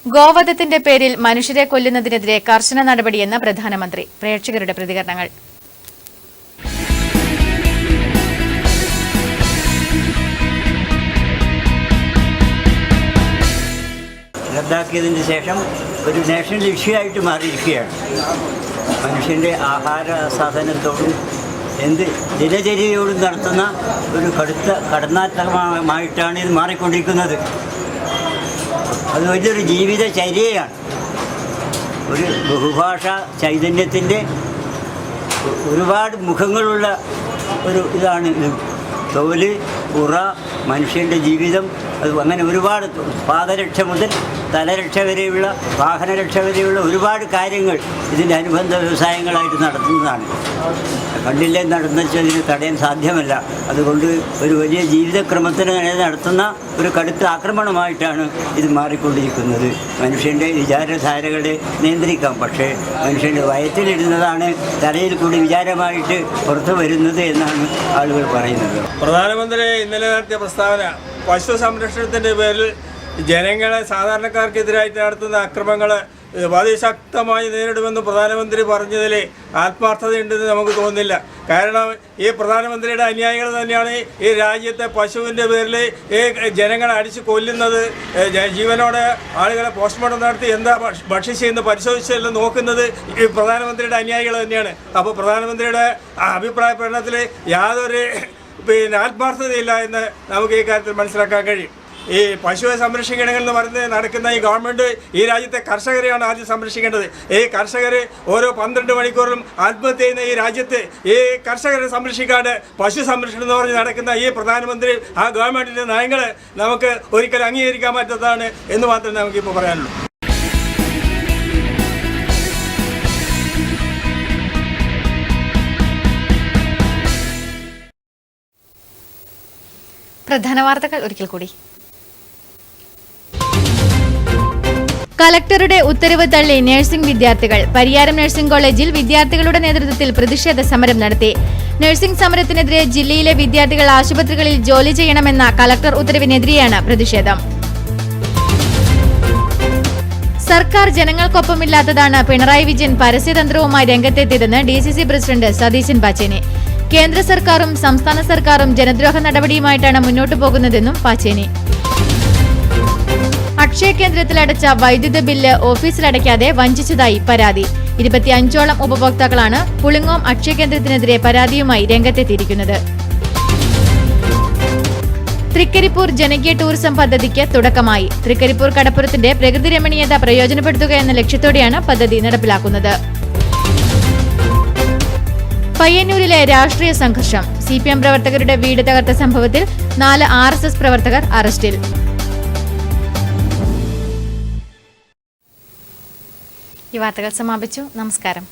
ഗോവധത്തിന്റെ പേരിൽ മനുഷ്യരെ കൊല്ലുന്നതിനെതിരെ കർശന നടപടിയെന്ന് പ്രധാനമന്ത്രി. പ്രേക്ഷകരുടെ പ്രതികരണങ്ങൾ. റദ്ദാക്കിയതിന് ശേഷം ഒരു നാഷണൽ ഇഷ്യൂ ആയിട്ട് മാറിയിരിക്കുകയാണ്. മനുഷ്യൻ്റെ ആഹാര സാധനത്തോടും ദിനചര്യയോടും നടത്തുന്ന ഒരു കടുത്ത കടന്നാക്രമണമായിട്ടാണ് ഇത് മാറിക്കൊണ്ടിരിക്കുന്നത്. അത് വലിയൊരു ജീവിതചര്യയാണ്. ഒരു ബഹുഭാഷാ ചൈതന്യത്തിൻ്റെ ഒരുപാട് മുഖങ്ങളുള്ള ഒരു ഇതാണ് ഇത്. തൊഴിൽ, ഉറ, മനുഷ്യൻ്റെ ജീവിതം, അത് അങ്ങനെ ഒരുപാട് പാദരക്ഷ മുതൽ തലരക്ഷ വരെയുള്ള വാഹനരക്ഷ വരെയുള്ള ഒരുപാട് കാര്യങ്ങൾ ഇതിൻ്റെ അനുബന്ധ വ്യവസായങ്ങളായിട്ട് നടത്തുന്നതാണ്. കണ്ടില്ലേ നടന്നതിന് തടയാൻ സാധ്യമല്ല. അതുകൊണ്ട് ഒരു വലിയ ജീവിതക്രമത്തിന് നടത്തുന്ന ഒരു കടുത്ത ആക്രമണമായിട്ടാണ് ഇത് മാറിക്കൊണ്ടിരിക്കുന്നത്. മനുഷ്യൻ്റെ വിചാരധാരകളെ നിയന്ത്രിക്കാം, പക്ഷേ മനുഷ്യൻ്റെ വയറ്റിലിടുന്നതാണ് തലയിൽ കൂടി വിചാരമായിട്ട് പുറത്തു വരുന്നത് എന്നാണ് ആളുകൾ പറയുന്നത്. പ്രധാനമന്ത്രി ഇന്നലെ നടത്തിയ പ്രസ്താവന പശു സംരക്ഷണത്തിൻ്റെ പേരിൽ ജനങ്ങളെ സാധാരണക്കാർക്കെതിരായിട്ട് നടത്തുന്ന അക്രമങ്ങൾ അതിശക്തമായി നേരിടുമെന്ന് പ്രധാനമന്ത്രി പറഞ്ഞതിൽ ആത്മാർത്ഥതയുണ്ടെന്ന് നമുക്ക് തോന്നുന്നില്ല. കാരണം ഈ പ്രധാനമന്ത്രിയുടെ അനുയായികൾ തന്നെയാണ് ഈ രാജ്യത്തെ പശുവിൻ്റെ പേരിൽ ഈ ജനങ്ങളെ അടിച്ച് കൊല്ലുന്നത്. ജീവനോടെ ആളുകളെ പോസ്റ്റ്മോർട്ടം നടത്തി എന്താ ഭക്ഷിച്ചെന്ന് പരിശോധിച്ചെല്ലാം നോക്കുന്നത് ഈ പ്രധാനമന്ത്രിയുടെ അനുയായികൾ തന്നെയാണ്. അപ്പോൾ പ്രധാനമന്ത്രിയുടെ അഭിപ്രായ പ്രകടനത്തിൽ യാതൊരു ആത്മാർത്ഥതയില്ല എന്ന് നമുക്ക് ഈ കാര്യത്തിൽ മനസ്സിലാക്കാൻ കഴിയും. ഈ പശുവെ സംരക്ഷിക്കണമെന്ന് പറഞ്ഞ് നടക്കുന്ന ഈ ഗവൺമെൻറ് ഈ രാജ്യത്തെ കർഷകരെയാണ് ആദ്യം സംരക്ഷിക്കേണ്ടത്. ഈ കർഷകർ ഓരോ 12 മണിക്കൂറിലും ആത്മഹത്യ ചെയ്യുന്ന ഈ രാജ്യത്ത് ഈ കർഷകരെ സംരക്ഷിക്കാണ്ട് പശു സംരക്ഷണം എന്ന് പറഞ്ഞ് നടക്കുന്ന ഈ പ്രധാനമന്ത്രി ആ ഗവൺമെൻറ്റിൻ്റെ നയങ്ങൾ നമുക്ക് ഒരിക്കലും അംഗീകരിക്കാൻ പറ്റാത്തതാണ് എന്ന് മാത്രമേ നമുക്കിപ്പോൾ പറയാനുള്ളൂ. പ്രധാന വാർത്തകൾ ഒരിക്കൽ കൂടി. കളക്ടറുടെ ഉത്തരവ് തള്ളി നഴ്സിംഗ് വിദ്യാർത്ഥികൾ. പരിയാരം നഴ്സിംഗ് കോളേജിൽ വിദ്യാർത്ഥികളുടെ നേതൃത്വത്തിൽ പ്രതിഷേധ സമരം നടത്തി. നഴ്സിംഗ് സമരത്തിനെതിരെ ജില്ലയിലെ വിദ്യാർത്ഥികൾ ആശുപത്രികളിൽ ജോലി ചെയ്യണമെന്ന കളക്ടർ ഉത്തരവിനെതിരെയാണ് പ്രതിഷേധം. സർക്കാർ ജനങ്ങൾക്കൊപ്പമില്ലാത്തതാണ് പിണറായി വിജയൻ പരസ്യതന്ത്രവുമായി രംഗത്തെത്തിയതെന്ന് DCC പ്രസിഡന്റ് സതീശൻ പാച്ചേനി. കേന്ദ്ര സർക്കാരും സംസ്ഥാന സർക്കാരും ജനദ്രോഹ നടപടിയുമായിട്ടാണ് മുന്നോട്ടു പോകുന്നതെന്നും പാച്ചേനി. അക്ഷയ കേന്ദ്രത്തിൽ അടച്ച വൈദ്യുത ബില്ല് ഓഫീസിലടയ്ക്കാതെ വഞ്ചിച്ചതായി പരാതി. 25ഓളം ഉപഭോക്താക്കളാണ് പുളിങ്ങോം അക്ഷയ കേന്ദ്രത്തിനെതിരെ പരാതിയുമായി രംഗത്തെത്തിയിരിക്കുന്നത്. തൃക്കരിപ്പൂർ ജനകീയ ടൂറിസം പദ്ധതിക്ക് തുടക്കമായി. തൃക്കരിപ്പൂർ കടപ്പുറത്തിന്റെ പ്രകൃതി രമണീയത പ്രയോജനപ്പെടുത്തുക എന്ന ലക്ഷ്യത്തോടെയാണ് പദ്ധതി നടപ്പിലാക്കുന്നത്. പയ്യന്നൂരിലെ രാഷ്ട്രീയ സംഘർഷം. CPM പ്രവർത്തകരുടെ വീട് തകർത്ത സംഭവത്തിൽ 4 RSS പ്രവർത്തകർ അറസ്റ്റിൽ. ഈ വാർത്തകൾ സമാപിച്ചു. നമസ്കാരം.